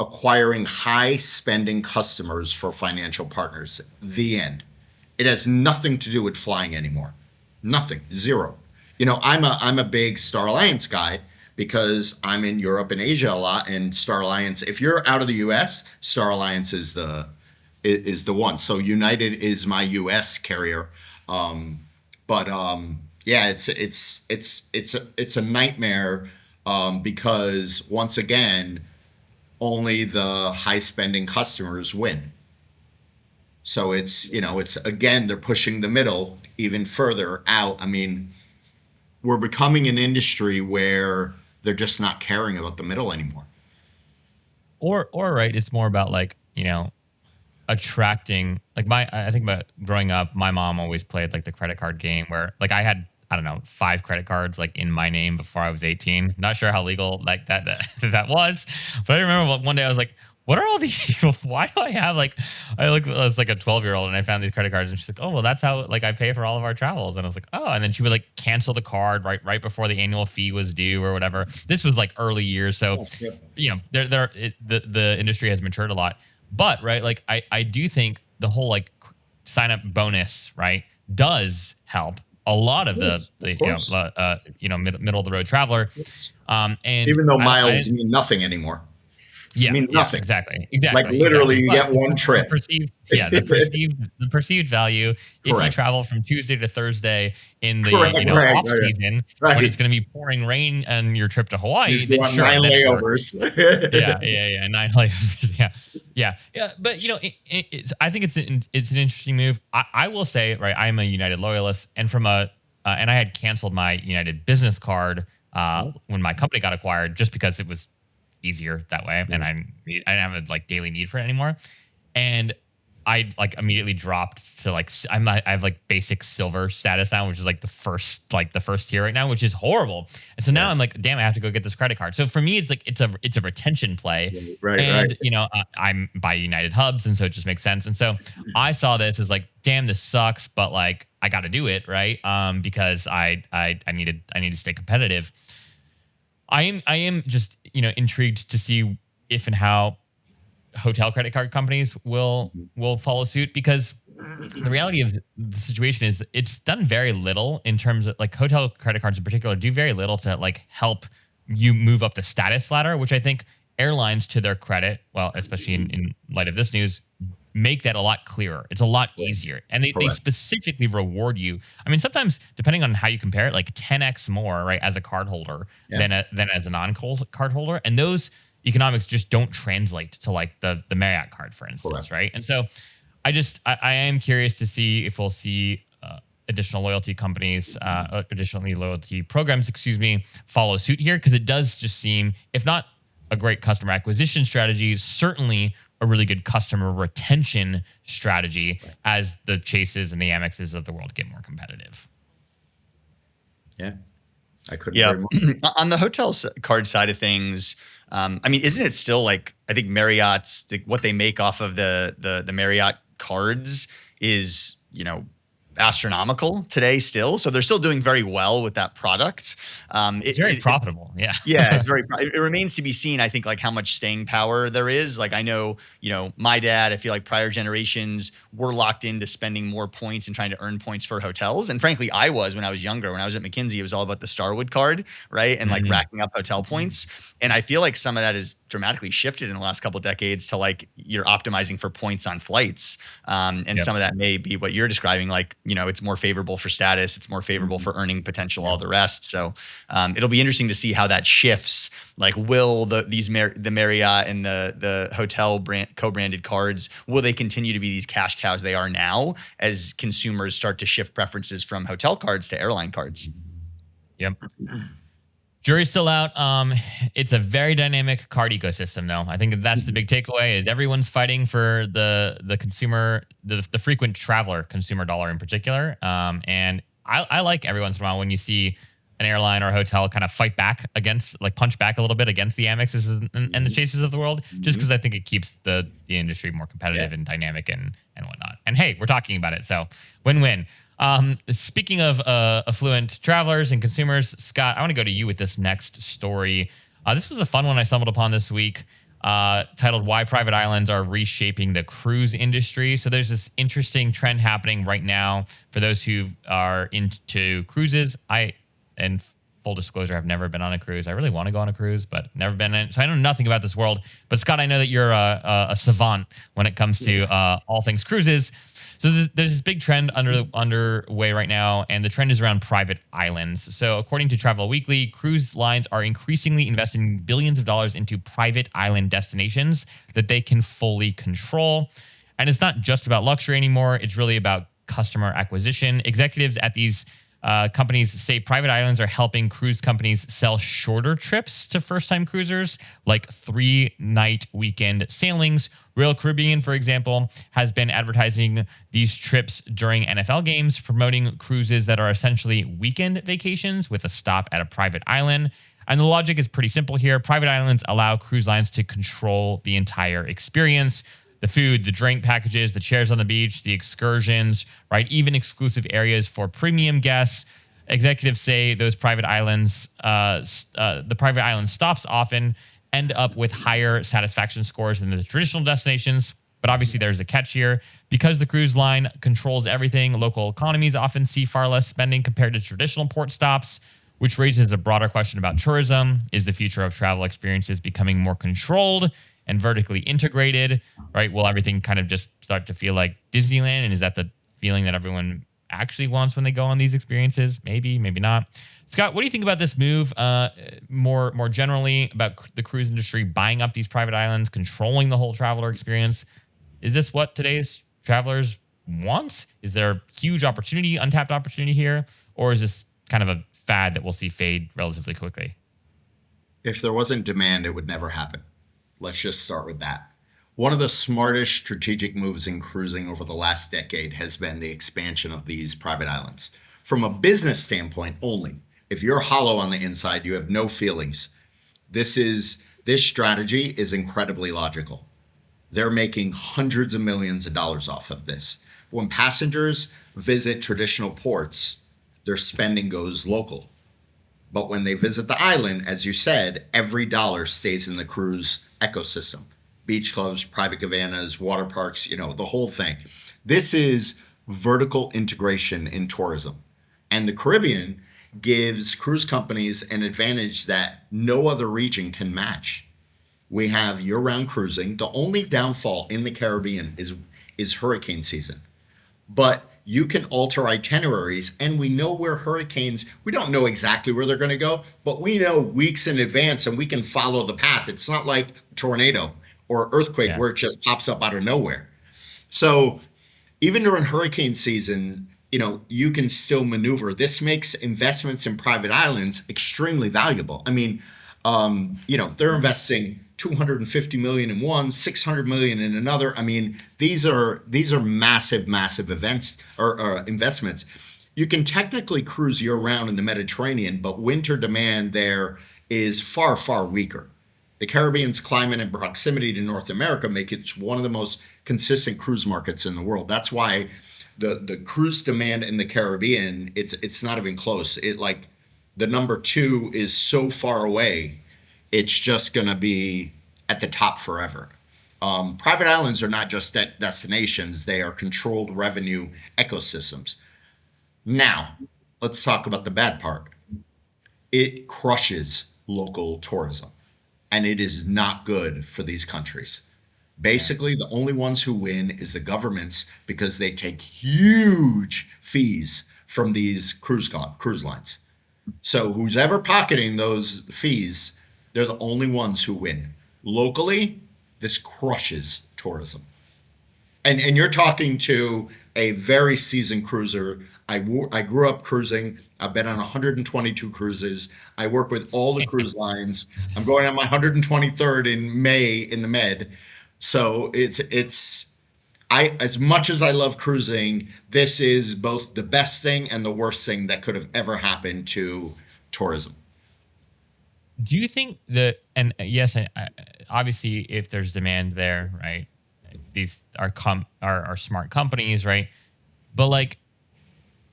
Speaker 1: acquiring high spending customers for financial partners. The end. It has nothing to do with flying anymore. Nothing. Zero. I'm a big Star Alliance guy because I'm in Europe and Asia a lot, and Star Alliance, if you're out of the US, Star Alliance is the one. So United is my US carrier. It's a nightmare because once again, only the high spending customers win. So it's again, they're pushing the middle even further out. I mean, we're becoming an industry where they're just not caring about the middle anymore.
Speaker 5: Or right, it's more about attracting, I think about growing up, my mom always played the credit card game where I had, I don't know, 5 credit cards in my name before I was 18. Not sure how legal that was, but I remember one day I was like, what are all these people? Why do I have I look as a 12-year-old and I found these credit cards and she's like, oh, well, that's how I pay for all of our travels. And I was like, oh, and then she would cancel the card right before the annual fee was due or whatever. This was early years. So, the industry has matured a lot, but right. I do think the whole sign up bonus, right, does help a lot of the middle of the road traveler. And
Speaker 1: even though miles mean nothing anymore.
Speaker 5: Yeah,
Speaker 1: I mean nothing.
Speaker 5: Exactly.
Speaker 1: Literally, you get one trip.
Speaker 5: The perceived value. If you travel from Tuesday to Thursday in the off season, when it's going to be pouring rain and your trip to Hawaii, then sure,
Speaker 1: 9 layovers.
Speaker 5: 9 layovers. Yeah. But I think it's an interesting move. I will say, right, I'm a United loyalist, and and I had canceled my United business card when my company got acquired, just because it was easier that way, and I didn't have a daily need for it anymore, and I immediately dropped to I have basic silver status now, which is the first tier right now, which is horrible. And so now I'm damn, I have to go get this credit card. So for me, it's a retention play, and I'm by United hubs, and so it just makes sense. And so I saw this as damn, this sucks, but I got to do it, right? Because I need to stay competitive. I am just intrigued to see if and how hotel credit card companies will follow suit, because the reality of the situation is it's done very little in terms of hotel credit cards in particular do very little to help you move up the status ladder, which I think airlines, to their credit, well, especially in light of this news, make that a lot clearer. It's a lot easier. And they specifically reward you. I mean, sometimes, depending on how you compare it, 10x more, right, as a card holder than as a non-card holder. And those economics just don't translate to the Marriott card, for instance, right? And so I am curious to see if we'll see additional loyalty companies, additionally loyalty programs, follow suit here, because it does just seem, if not a great customer acquisition strategy, certainly a really good customer retention strategy as the Chases and the Amexes of the world get more competitive.
Speaker 1: Yeah, I couldn't agree more.
Speaker 2: On the hotel card side of things, I mean, isn't it still like, I think Marriott's, what they make off of the Marriott cards is, astronomical today still. So they're still doing very well with that product.
Speaker 5: It's very profitable. Yeah.
Speaker 2: Yeah, it's it remains to be seen, I think, like how much staying power there is. Like I know, my dad, I feel like prior generations were locked into spending more points and trying to earn points for hotels. And frankly, I was when I was younger. When I was at McKinsey, it was all about the Starwood card, right? And like racking up hotel points. And I feel like some of that has dramatically shifted in the last couple of decades to like you're optimizing for points on flights. And some of that may be what you're describing, like, it's more favorable for status, it's more favorable for earning potential, all the rest. So it'll be interesting to see how that shifts. Like, will the Marriott and the hotel brand co-branded cards, will they continue to be these cash cows they are now as consumers start to shift preferences from hotel cards to airline cards?
Speaker 5: Yep. Jury's still out. It's a very dynamic card ecosystem, though. I think that's the big takeaway: is everyone's fighting for the consumer, the frequent traveler consumer dollar in particular. And I like every once in a while when you see an airline or a hotel kind of fight back against, like punch back a little bit against the Amexes and the Chases of the world, just because I think it keeps the industry more competitive and dynamic and whatnot. And hey, we're talking about it, so win-win. Speaking of affluent travelers and consumers, Scott, I want to go to you with this next story. This was a fun one I stumbled upon this week, titled "Why Private Islands Are Reshaping the Cruise Industry." So there's this interesting trend happening right now for those who are into cruises. And full disclosure, I've never been on a cruise. I really want to go on a cruise, but never been in it. So I know nothing about this world. But Scott, I know that you're a savant when it comes to all things cruises. So there's this big trend underway right now, and the trend is around private islands. So according to Travel Weekly, cruise lines are increasingly investing billions of dollars into private island destinations that they can fully control. And it's not just about luxury anymore. It's really about customer acquisition. Executives at these companies say private islands are helping cruise companies sell shorter trips to first-time cruisers, like 3-night weekend sailings. Royal Caribbean, for example, has been advertising these trips during NFL games, promoting cruises that are essentially weekend vacations with a stop at a private island. And the logic is pretty simple here. Private islands allow cruise lines to control the entire experience: the food, the drink packages, the chairs on the beach, the excursions, right? Even exclusive areas for premium guests. Executives say those private islands, the private island stops often end up with higher satisfaction scores than the traditional destinations. But obviously there's a catch here. Because the cruise line controls everything, local economies often see far less spending compared to traditional port stops, which raises a broader question about tourism. Is the future of travel experiences becoming more controlled and vertically integrated, right? Will everything kind of just start to feel like Disneyland? And is that the feeling that everyone actually wants when they go on these experiences? Maybe, maybe not. Scott, what do you think about this move more generally about the cruise industry buying up these private islands, controlling the whole traveler experience? Is this what today's travelers want? Is there huge opportunity, untapped opportunity here? Or is this kind of a fad that we'll see fade relatively quickly?
Speaker 1: If there wasn't demand, it would never happen. Let's just start with that. One of the smartest strategic moves in cruising over the last decade has been the expansion of these private islands. From a business standpoint only, if you're hollow on the inside, you have no feelings. This strategy is incredibly logical. They're making hundreds of millions of dollars off of this. When passengers visit traditional ports, their spending goes local. But when they visit the island, as you said, every dollar stays in the cruise ecosystem. Beach clubs, private cabanas, water parks, the whole thing. This is vertical integration in tourism. And the Caribbean gives cruise companies an advantage that no other region can match. We have year-round cruising. The only downfall in the Caribbean is hurricane season. But you can alter itineraries, and we know where hurricanes, we don't know exactly where they're going to go, but we know weeks in advance and we can follow the path. It's not like a tornado or earthquake where it just pops up out of nowhere. So even during hurricane season, you can still maneuver. This makes investments in private islands extremely valuable. I mean, they're investing $250 million in one, $600 million in another. I mean, these are massive events or investments. You can technically cruise year round in the Mediterranean, but winter demand there is far weaker. The Caribbean's climate and proximity to North America make it one of the most consistent cruise markets in the world. That's why the cruise demand in the Caribbean, it's not even close. It like the number two is so far away, it's just gonna be at the top forever. Private islands are not just destinations; they are controlled revenue ecosystems. Now, let's talk about the bad part. It crushes local tourism, and it is not good for these countries. Basically, the only ones who win is the governments because they take huge fees from these cruise lines. So who's ever pocketing those fees, they're the only ones who win. Locally, this crushes tourism. And you're talking to a very seasoned cruiser. I grew up cruising. I've been on 122 cruises. I work with all the cruise lines. I'm going on my 123rd in May in the Med. So I as much as I love cruising, this is both the best thing and the worst thing that could have ever happened to tourism.
Speaker 5: Do you think that, and yes, obviously, if there's demand there, right? These are smart companies, right? But like,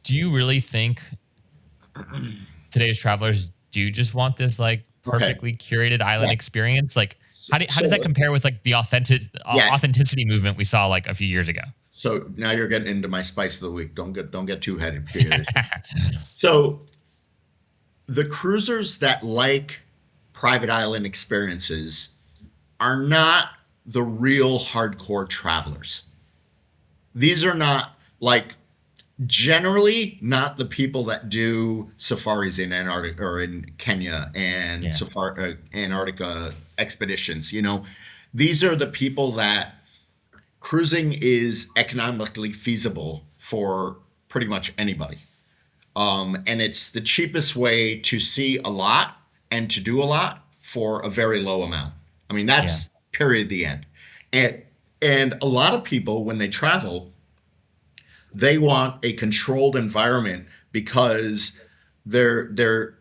Speaker 5: do you really think today's travelers do just want this like perfectly curated island experience? Like, how does that compare with like the authenticity movement we saw like a few years ago?
Speaker 1: So now you're getting into my spice of the week. Don't get too headed. So the cruisers that like private island experiences are not the real hardcore travelers. These are not like generally not the people that do safaris in Antarctica or in Kenya and Antarctica expeditions. These are the people that cruising is economically feasible for pretty much anybody. And it's the cheapest way to see a lot and to do a lot for a very low amount. I mean, that's period, the end. And a lot of people, when they travel, they want a controlled environment because they're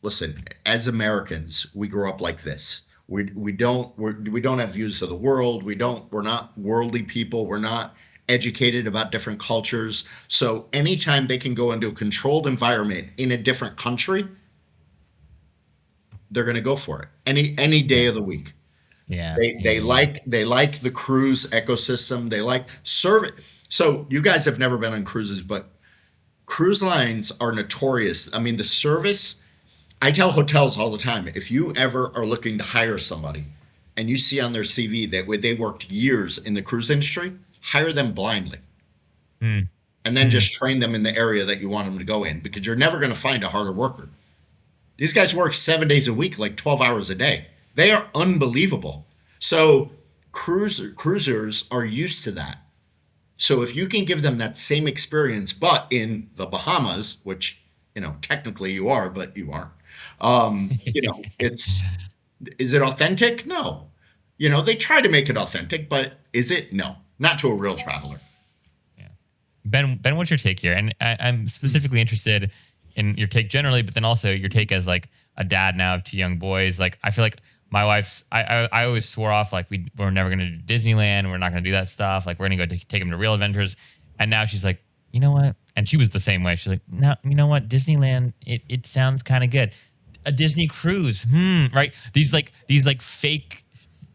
Speaker 1: listen, as Americans, we grow up like this. We don't have views of the world. We're not worldly people. We're not educated about different cultures. So anytime they can go into a controlled environment in a different country, they're going to go for it any day of the week.
Speaker 5: Yeah.
Speaker 1: They like the cruise ecosystem. They like service. So you guys have never been on cruises, but cruise lines are notorious. I mean, the service, I tell hotels all the time, if you ever are looking to hire somebody and you see on their CV that they worked years in the cruise industry, hire them blindly. And then just train them in the area that you want them to go in, because you're never going to find a harder worker. These guys work 7 days a week, like 12 hours a day. They are unbelievable. So cruisers are used to that. So if you can give them that same experience, but in the Bahamas, which, technically you are, but you aren't, is it authentic? No. They try to make it authentic, but is it? No, not to a real traveler.
Speaker 5: Yeah. Ben, what's your take here? And I'm specifically interested in your take generally, but then also your take as like a dad now of two young boys. Like, I feel like my wife's, I always swore off, like we're never going to do Disneyland. We're not going to do that stuff. Like, we're going to go take them to real adventures. And now she's like, you know what? And she was the same way. She's like, no, you know what? Disneyland, it sounds kind of good. A Disney cruise, right? These fake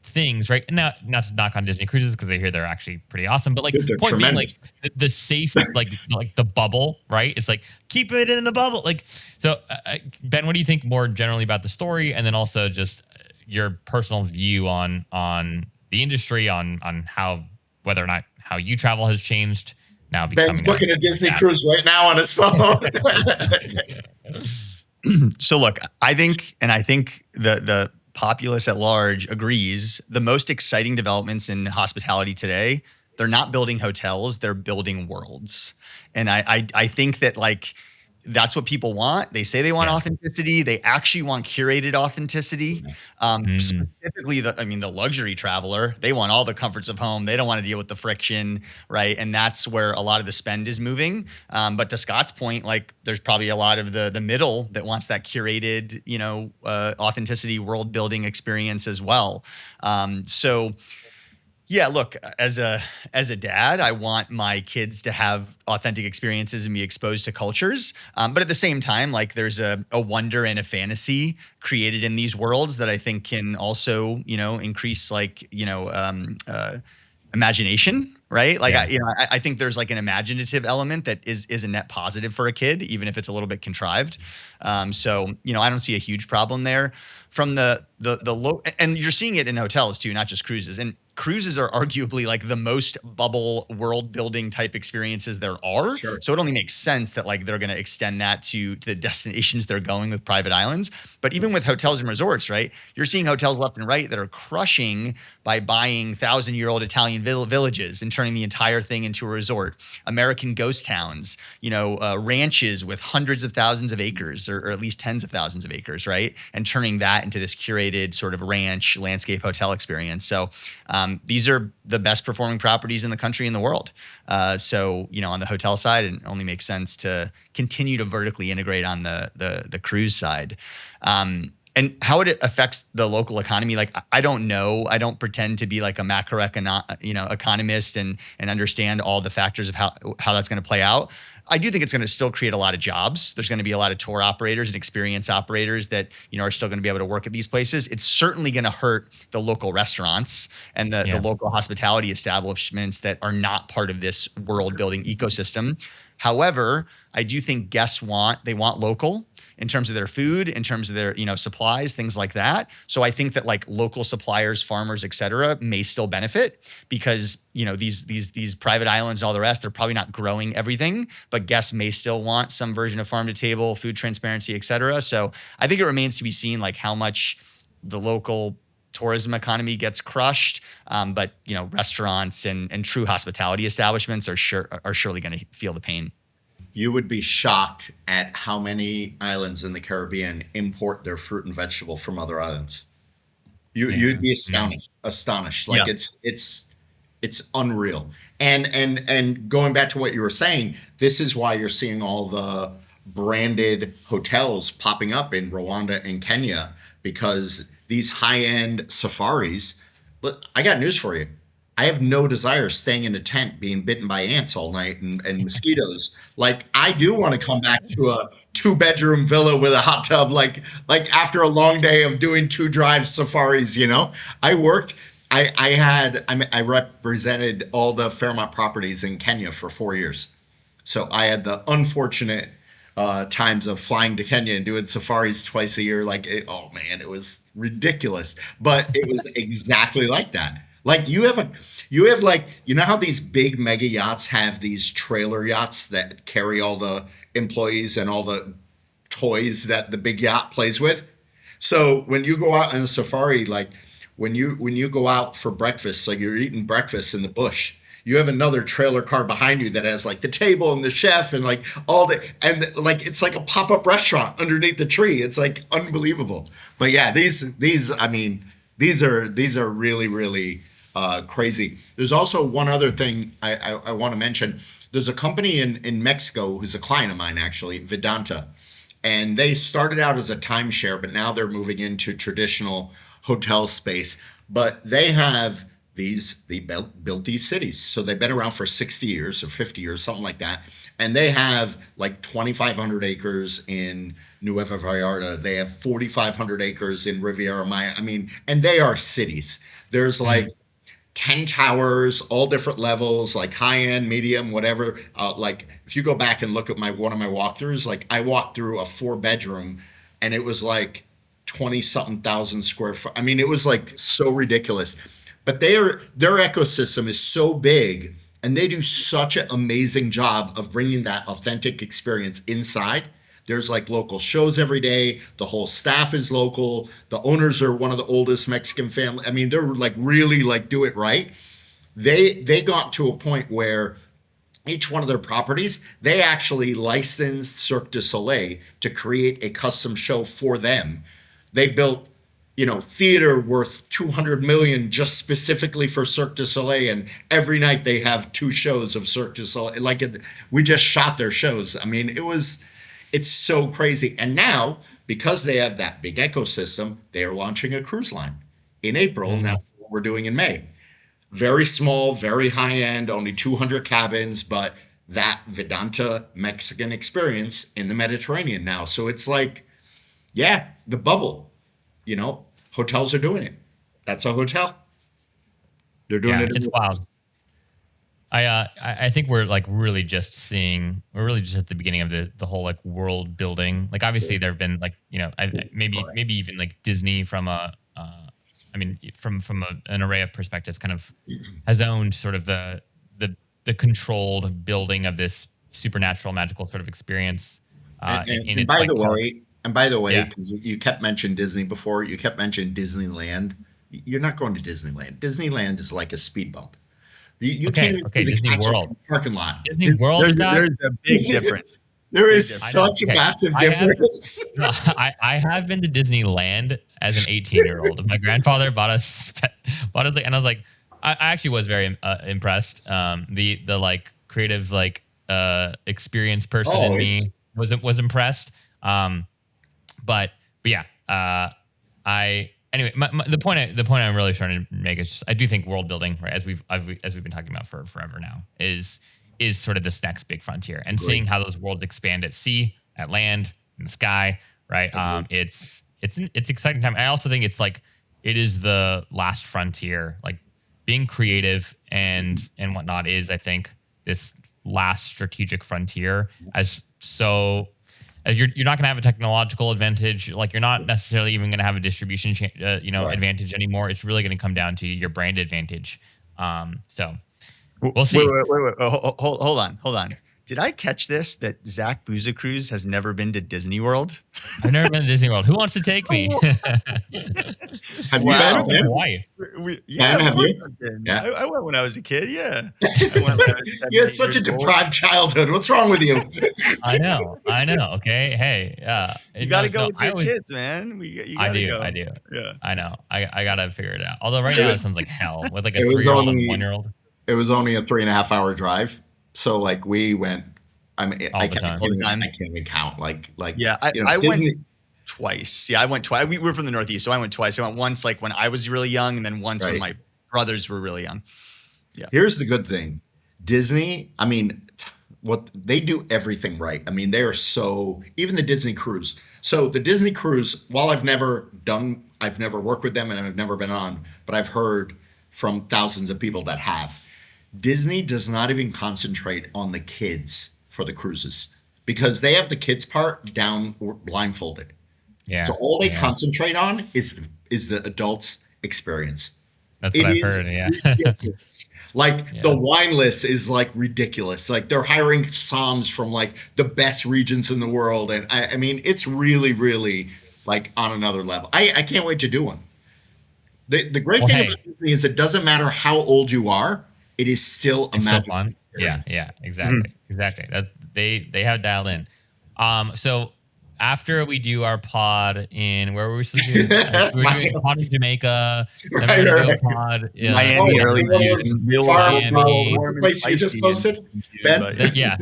Speaker 5: things, right? And now, not to knock on Disney cruises, because I hear they're actually pretty awesome, but like,
Speaker 1: They're
Speaker 5: point being, like
Speaker 1: tremendous.
Speaker 5: the safe, like the bubble, right? It's like, keep it in the bubble. Like, so Ben, what do you think more generally about the story, and then also just your personal view on the industry, on how, whether or not how you travel has changed now?
Speaker 1: Ben's booking a Disney cruise right now on his phone.
Speaker 2: So look, I think the populace at large agrees, the most exciting developments in hospitality today, they're not building hotels, they're building worlds. And I think that, like, that's what people want. They say they want authenticity. They actually want curated authenticity. Specifically, the luxury traveler, they want all the comforts of home. They don't want to deal with the friction, right? And that's where a lot of the spend is moving. But to Scott's point, like there's probably a lot of the middle that wants that curated, authenticity, world building experience as well. So yeah, look, as a dad, I want my kids to have authentic experiences and be exposed to cultures. But at the same time, like there's a wonder and a fantasy created in these worlds that I think can also, increase imagination, right? Like, I think there's like an imaginative element that is a net positive for a kid, even if it's a little bit contrived. So, I don't see a huge problem there. From the low, and you're seeing it in hotels too, not just cruises. And cruises are arguably like the most bubble world building type experiences there are.
Speaker 1: Sure.
Speaker 2: So it only makes sense that like they're going to extend that to the destinations they're going with private islands. But even with hotels and resorts, right? You're seeing hotels left and right that are crushing by buying 1,000-year-old Italian villages and turning the entire thing into a resort. American ghost towns, ranches with hundreds of thousands of acres or at least tens of thousands of acres, right? And turning that into this curated sort of ranch landscape hotel experience. So these are the best performing properties in the country and the world. So, on the hotel side, it only makes sense to continue to vertically integrate on the cruise side. And how it affects the local economy, like I don't know. I don't pretend to be like a economist and understand all the factors of how that's going to play out. I do think it's going to still create a lot of jobs. There's going to be a lot of tour operators and experience operators that, are still going to be able to work at these places. It's certainly going to hurt the local restaurants and the local hospitality establishments that are not part of this world building ecosystem. However, I do think guests want local in terms of their food, in terms of their, supplies, things like that. So I think that like local suppliers, farmers, et cetera, may still benefit because, these private islands and all the rest, they're probably not growing everything, but guests may still want some version of farm to table, food transparency, et cetera. So I think it remains to be seen like how much the local tourism economy gets crushed. But, restaurants and true hospitality establishments are surely going to feel the pain.
Speaker 1: You would be shocked at how many islands in the Caribbean import their fruit and vegetable from other islands. You'd be astonished. Like it's unreal. And going back to what you were saying, this is why you're seeing all the branded hotels popping up in Rwanda and Kenya, because these high-end safaris. Look, I got news for you. I have no desire staying in a tent being bitten by ants all night and mosquitoes. Like I do want to come back to a 2-bedroom villa with a hot tub, like after a long day of doing 2 drive safaris, I represented all the Fairmont properties in Kenya for 4 years. So I had the unfortunate times of flying to Kenya and doing safaris twice a year. It was ridiculous, but it was exactly like that. Like you have how these big mega yachts have these trailer yachts that carry all the employees and all the toys that the big yacht plays with. So when you go out on a safari, like when you go out for breakfast, like you're eating breakfast in the bush, you have another trailer car behind you that has like the table and the chef and like it's like a pop-up restaurant underneath the tree. It's like unbelievable. But yeah, these are really, really crazy. There's also one other thing I want to mention. There's a company in Mexico who's a client of mine, actually, Vedanta. And they started out as a timeshare, but now they're moving into traditional hotel space. But they built these cities. So they've been around for 60 years or 50 years, something like that. And they have like 2,500 acres in Nueva Vallarta. They have 4,500 acres in Riviera Maya. And they are cities. There's like 10 towers, all different levels, like high end, medium, whatever. Like if you go back and look at one of my walkthroughs, like I walked through a 4-bedroom and it was like 20 something thousand square foot. It was like so ridiculous. But their ecosystem is so big and they do such an amazing job of bringing that authentic experience inside. There's like local shows every day. The whole staff is local. The owners are one of the oldest Mexican family. They're like really like do it right. They got to a point where each one of their properties, they actually licensed Cirque du Soleil to create a custom show for them. They built, theater worth 200 million just specifically for Cirque du Soleil, and every night they have two shows of Cirque du Soleil. We just shot their shows. I mean, it's so crazy. And now, because they have that big ecosystem, they are launching a cruise line in April, and that's what we're doing in May. Very small, very high end, only 200 cabins, but that Vedanta Mexican experience in the Mediterranean now. So it's like, yeah, the bubble, hotels are doing it. That's a hotel. They're doing it.
Speaker 5: It's wild. I think we're really just at the beginning of the whole world building. Like obviously there have been maybe even like Disney from an array of perspectives kind of has owned sort of the controlled building of this supernatural magical sort of experience.
Speaker 1: And by the way, because you kept mentioning Disney before, you kept mentioning Disneyland. You're not going to Disneyland. Disneyland is like a speed bump. You can't even see the
Speaker 5: Disney
Speaker 1: castle
Speaker 5: World.
Speaker 1: from the parking lot.
Speaker 5: Disney World,
Speaker 2: There's a big difference.
Speaker 1: There is such a massive difference.
Speaker 5: I have been to Disneyland as an 18-year-old. My grandfather bought us, and I was like, I actually was very impressed. The creative experience person in me was impressed. But yeah, anyway, the point I'm really trying to make is just I do think world building, right, as we've been talking about for forever now, is sort of this next big frontier, and seeing how those worlds expand at sea, at land, in the sky, right? It's exciting time. I also think it is the last frontier, like being creative and whatnot is, I think, this last strategic frontier. As you're not going to have a technological advantage. Like you're not necessarily even going to have a distribution, advantage anymore. It's really going to come down to your brand advantage. So we'll see.
Speaker 2: Wait. Hold on. Did I catch this that Zach Bouzicruz has never been to Disney World?
Speaker 5: I've never been to Disney World. Who wants to take me?
Speaker 1: Have you been?
Speaker 5: Hawaii.
Speaker 1: Have you?
Speaker 2: Yeah. I went when I was a kid. Yeah.
Speaker 1: You had such a deprived childhood. What's wrong with you?
Speaker 5: I know. Okay. Hey.
Speaker 2: You got to go with your kids, man. You gotta go.
Speaker 5: I do.
Speaker 2: Yeah.
Speaker 5: I know. I got to figure it out. Although right now it sounds like hell with like a
Speaker 1: It was
Speaker 5: 3-year-old and
Speaker 1: only-
Speaker 5: 1-year-old.
Speaker 1: It was only a 3.5 hour drive. So we went. I mean,
Speaker 5: All
Speaker 1: I
Speaker 5: the
Speaker 1: can't
Speaker 5: time.
Speaker 1: even count.
Speaker 2: Yeah, I went twice. Yeah, I went twice. We were from the Northeast, so I went twice. I went once when I was really young, and then once when my brothers were really young. Yeah.
Speaker 1: Here's the good thing. Disney, I mean, what they do everything right. I mean, even the Disney cruise. So the Disney cruise, while I've never worked with them and I've never been on, but I've heard from thousands of people that have. Disney does not even concentrate on the kids for the cruises because they have the kids part down blindfolded.
Speaker 5: Yeah.
Speaker 1: So all they concentrate on is the adults' experience.
Speaker 5: That's what I've heard. Yeah.
Speaker 1: Ridiculous. The wine list is ridiculous. They're hiring somms from the best regions in the world, and I mean it's really, really on another level. I can't wait to do one. The great thing about Disney is it doesn't matter how old you are, it is still a magic experience.
Speaker 5: Yeah, exactly. That they have dialed in. So after we do our pod in where were we supposed to do? We're doing a pod in Jamaica. Then we're gonna do a pod in
Speaker 2: Miami early
Speaker 5: Miami.
Speaker 1: What's the place you just posted? Ben?
Speaker 5: Yeah.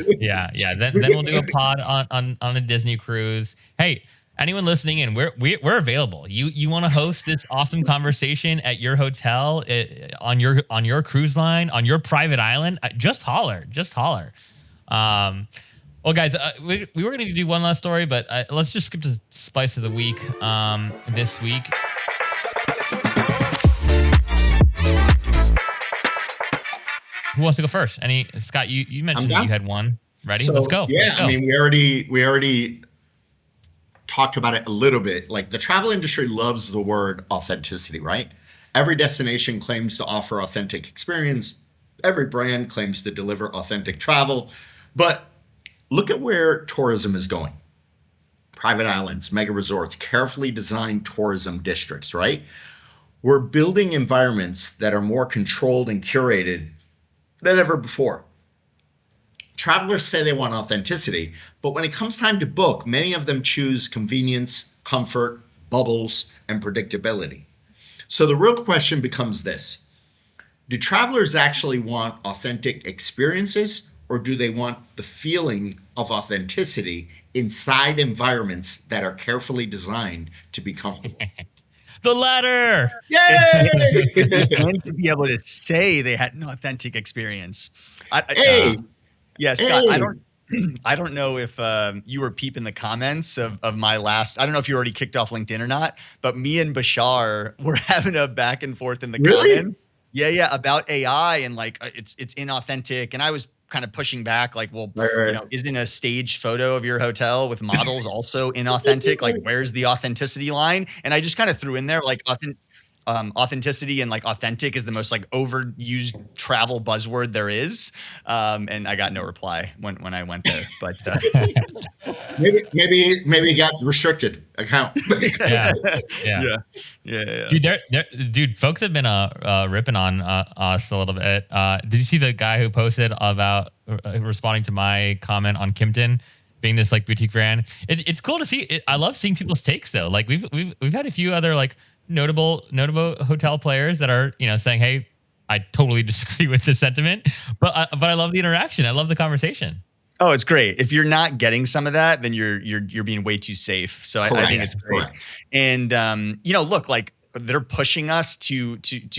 Speaker 5: Then we'll do a pod on a Disney cruise. Hey, anyone listening in, we're available. You want to host this awesome conversation at your hotel, on your cruise line, on your private island? Just holler. Well, guys, we were going to do one last story, but let's just skip to Spice of the Week this week. Who wants to go first? Scott, you mentioned that you had one. Ready? Let's go.
Speaker 1: Yeah,
Speaker 5: Let's go.
Speaker 1: I mean, we already talked about it a little bit. The travel industry loves the word authenticity, right? Every destination claims to offer authentic experience. Every brand claims to deliver authentic travel. But look at where tourism is going. Private islands, mega resorts, carefully designed tourism districts, right? We're building environments that are more controlled and curated than ever before. Travelers say they want authenticity, but when it comes time to book, many of them choose convenience, comfort, bubbles, and predictability. So the real question becomes this: do travelers actually want authentic experiences, or do they want the feeling of authenticity inside environments that are carefully designed to be comfortable?
Speaker 5: The latter.
Speaker 1: Yay!
Speaker 2: And to be able to say they had an authentic experience.
Speaker 1: Hey!
Speaker 2: Yeah, Scott,
Speaker 1: Hey!
Speaker 2: I don't know if you were peeping the comments of my last. I don't know if you already kicked off LinkedIn or not, but me and Bashar were having a back and forth in the
Speaker 1: Really?
Speaker 2: comments. Yeah, about AI and like it's inauthentic, and I was kind of pushing back, like, well,
Speaker 1: Right.
Speaker 2: isn't a staged photo of your hotel with models also inauthentic? Like, where's the authenticity line? And I just kind of threw in there like authenticity and like authentic is the most like overused travel buzzword there is, and I got no reply when I went there. But
Speaker 1: Maybe he got restricted account.
Speaker 5: Yeah.
Speaker 2: yeah.
Speaker 5: Dude, folks have been ripping on us a little bit. Did you see the guy who posted about responding to my comment on Kimpton being this like boutique brand? It's cool to see. I love seeing people's takes though. Like we've had a few other like notable hotel players that are saying, hey, I totally disagree with this sentiment, but I love the interaction. I love the conversation.
Speaker 2: Oh, it's great. If you're not getting some of that, then you're being way too safe. So I think it's great.
Speaker 1: Correct.
Speaker 2: And look, like they're pushing us to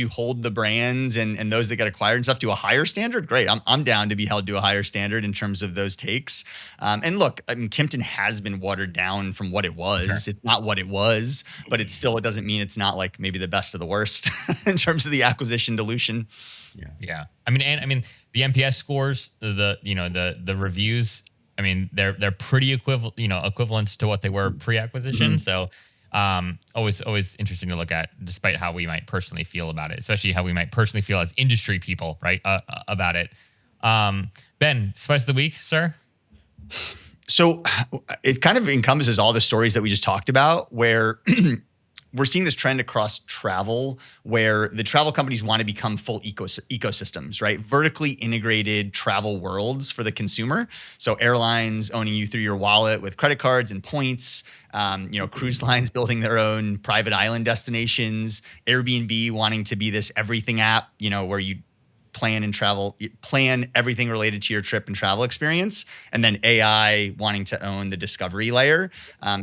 Speaker 2: hold the brands and those that get acquired and stuff to a higher standard. Great. I'm down to be held to a higher standard in terms of those takes. And look, I mean, Kimpton has been watered down from what it was. Sure. It's not what it was, but it doesn't mean it's not like maybe the best of the worst in terms of the acquisition dilution.
Speaker 5: Yeah. I mean, the NPS scores, the reviews, I mean, they're pretty equivalent to what they were pre-acquisition. So, always interesting to look at, despite how we might personally feel about it, especially how we might personally feel as industry people, right, about it. Ben, spice of the week, sir.
Speaker 2: So it kind of encompasses all the stories that we just talked about, where we're seeing this trend across travel where the travel companies want to become full ecosystems, right? Vertically integrated travel worlds for the consumer. So airlines owning you through your wallet with credit cards and points, cruise lines building their own private island destinations, Airbnb wanting to be this everything app, where you plan everything related to your trip and travel experience, and then AI wanting to own the discovery layer.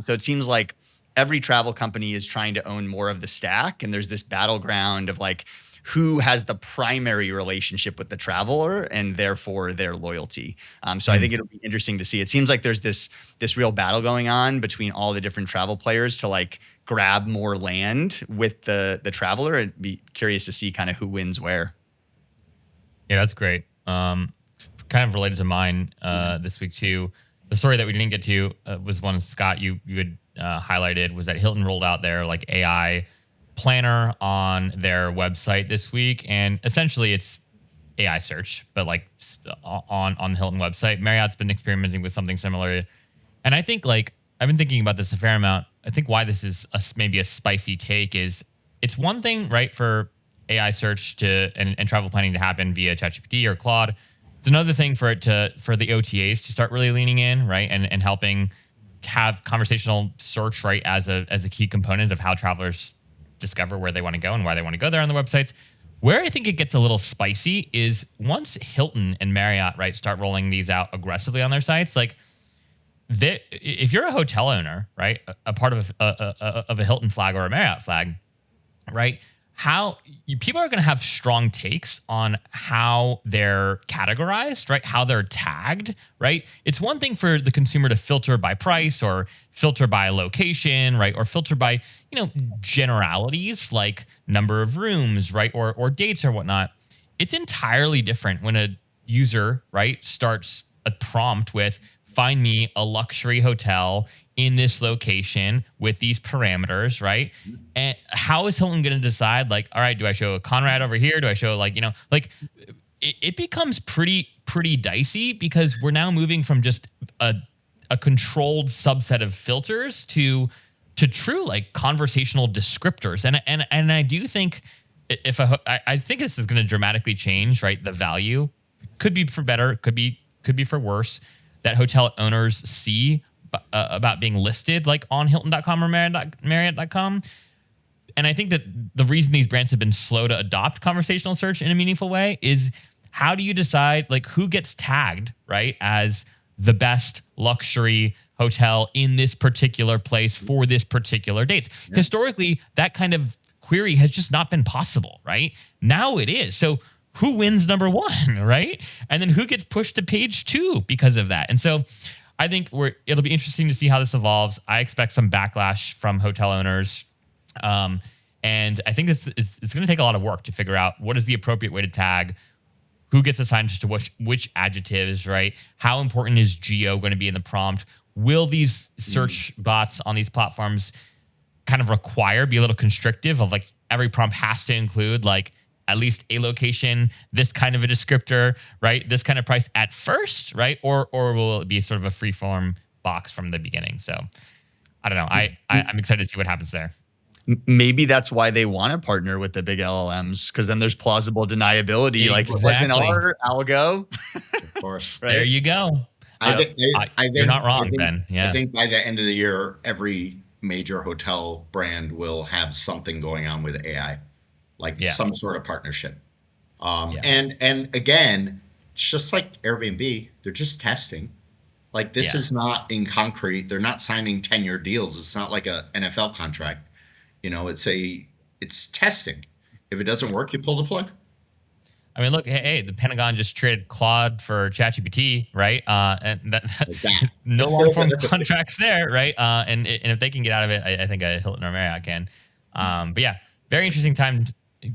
Speaker 2: So it seems like every travel company is trying to own more of the stack, and there's this battleground of like who has the primary relationship with the traveler and therefore their loyalty. So I think it'll be interesting to see. It seems like there's this real battle going on between all the different travel players to like grab more land with the traveler. I'd be curious to see kind of who wins where.
Speaker 5: Yeah, that's great. Kind of related to mine this week too. The story that we didn't get to was one, Scott, you had highlighted, was that Hilton rolled out their like AI planner on their website this week, and essentially it's AI search, but like on the Hilton website. Marriott's been experimenting with something similar, and I think like I've been thinking about this a fair amount. I think why this is maybe a spicy take is it's one thing, right, for AI search and travel planning to happen via ChatGPT or Claude. It's another thing for the OTAs to start really leaning in, right, and helping have conversational search, right, as a key component of how travelers discover where they want to go and why they want to go there on the websites. Where I think it gets a little spicy is once Hilton and Marriott, right, start rolling these out aggressively on their sites, like if you're a hotel owner, right, a part of a Hilton flag or a Marriott flag, right, people are going to have strong takes on how they're categorized, right? How they're tagged, right? It's one thing for the consumer to filter by price or filter by location, right? Or filter by, generalities like number of rooms, right? Or dates or whatnot. It's entirely different when a user, right, starts a prompt with, find me a luxury hotel in this location with these parameters, right? And how is Hilton going to decide, like, all right, do I show a Conrad over here? Do I show it becomes pretty dicey because we're now moving from just a controlled subset of filters to true like conversational descriptors. And I do think I think this is going to dramatically change, right? The value could be for better, could be could be for worse, that hotel owners see about being listed like on Hilton.com or Marriott.com. And I think that the reason these brands have been slow to adopt conversational search in a meaningful way is, how do you decide like who gets tagged, right, as the best luxury hotel in this particular place for this particular dates? Yeah. Historically, that kind of query has just not been possible, right? Now it is. So who wins number one, right? And then who gets pushed to page 2 because of that? And so I think it'll be interesting to see how this evolves. I expect some backlash from hotel owners. And I think it's going to take a lot of work to figure out what is the appropriate way to tag, who gets assigned to which adjectives, right? How important is geo going to be in the prompt? Will these search bots on these platforms kind of be a little constrictive of like every prompt has to include like at least a location, this kind of a descriptor, right? This kind of price at first, right? Or will it be sort of a free-form box from the beginning? So I don't know. I'm excited to see what happens there.
Speaker 2: Maybe that's why they want to partner with the big LLMs, because then there's plausible deniability. Like, it wasn't our algo.
Speaker 1: Of course.
Speaker 5: Right? There you go.
Speaker 1: I think
Speaker 5: you're not wrong, Ben. Yeah.
Speaker 1: I think by the end of the year, every major hotel brand will have something going on with AI, like some sort of partnership. And again, it's just like Airbnb, they're just testing. Like, this is not in concrete. They're not signing 10-year deals. It's not like a NFL contract. You know, it's testing. If it doesn't work, you pull the plug.
Speaker 5: I mean, look, hey, the Pentagon just traded Claude for ChatGPT, right? And that no long-form contracts there, right? And if they can get out of it, I think a Hilton or Marriott can. But yeah, very interesting time,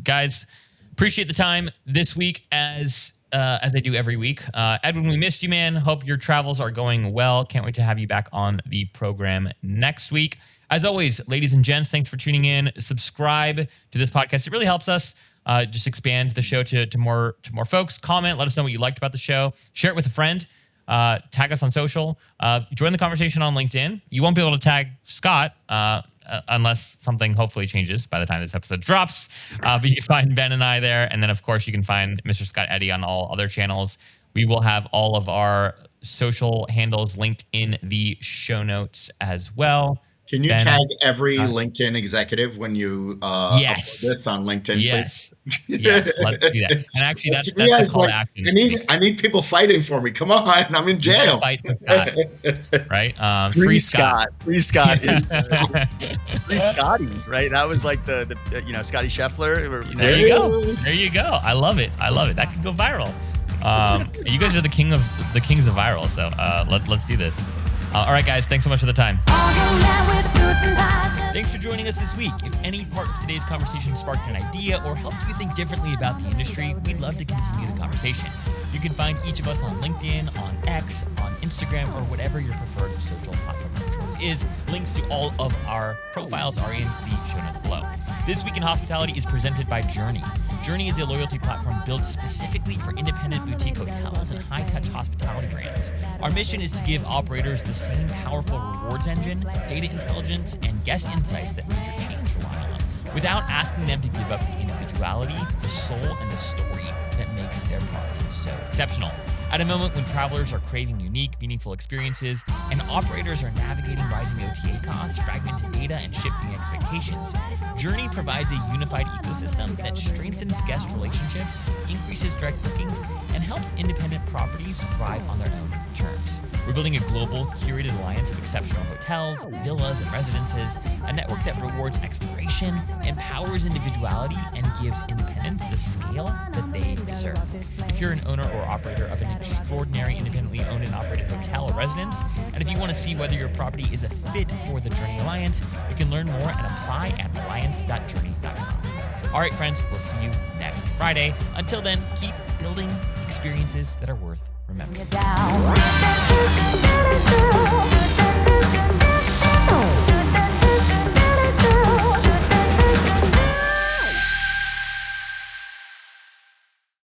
Speaker 5: guys. Appreciate the time this week as I do every week. Edwin, we missed you, man. Hope your travels are going well. Can't wait to have you back on the program next week. As always, ladies and gents, thanks for tuning in. Subscribe to this podcast. It really helps us just expand the show to more folks. Comment, let us know what you liked about the show. Share it with a friend. Tag us on social. Join the conversation on LinkedIn. You won't be able to tag Scott unless something hopefully changes by the time this episode drops. But you can find Ben and I there. And then, of course, you can find Mr. Scott Eddy on all other channels. We will have all of our social handles linked in the show notes as well.
Speaker 1: Can you tag every LinkedIn executive when you upload this on LinkedIn, please?
Speaker 5: Yes, let's do that. And actually, that's the call to action.
Speaker 1: I need people fighting for me. Come on, I'm in jail.
Speaker 5: Fight for Scott, right?
Speaker 2: Free Scott. Free Scott is free Scotty, right? That was like the Scotty Scheffler.
Speaker 5: There you go. I love it. That could go viral. You guys are the kings of viral. So let's do this. All right, guys. Thanks so much for the time. Thanks for joining us this week. If any part of today's conversation sparked an idea or helped you think differently about the industry, we'd love to continue the conversation. You can find each of us on LinkedIn, on X, on Instagram, or whatever your preferred social platform of choice is. Links to all of our profiles are in the show notes below. This Week in Hospitality is presented by Journey. Journey is a loyalty platform built specifically for independent boutique hotels and high-touch hospitality brands. Our mission is to give operators the same powerful rewards engine, data intelligence, and guest insights that major chains rely on, without asking them to give up the individuality, the soul, and the story that makes their property so exceptional. At a moment when travelers are craving unique, meaningful experiences and operators are navigating rising OTA costs, fragmented data, and shifting expectations, Journey provides a unified ecosystem that strengthens guest relationships, increases direct bookings, and helps independent properties thrive on their own terms. We're building a global, curated alliance of exceptional hotels, villas, and residences, a network that rewards exploration, empowers individuality, and gives independents the scale that they deserve. If you're an owner or operator of an extraordinary independently owned and operated hotel or residence, and if you want to see whether your property is a fit for the Journey Alliance, you can learn more and apply at alliance.journey.com. All right, friends, we'll see you next Friday. Until then, keep building experiences that are worth remembering.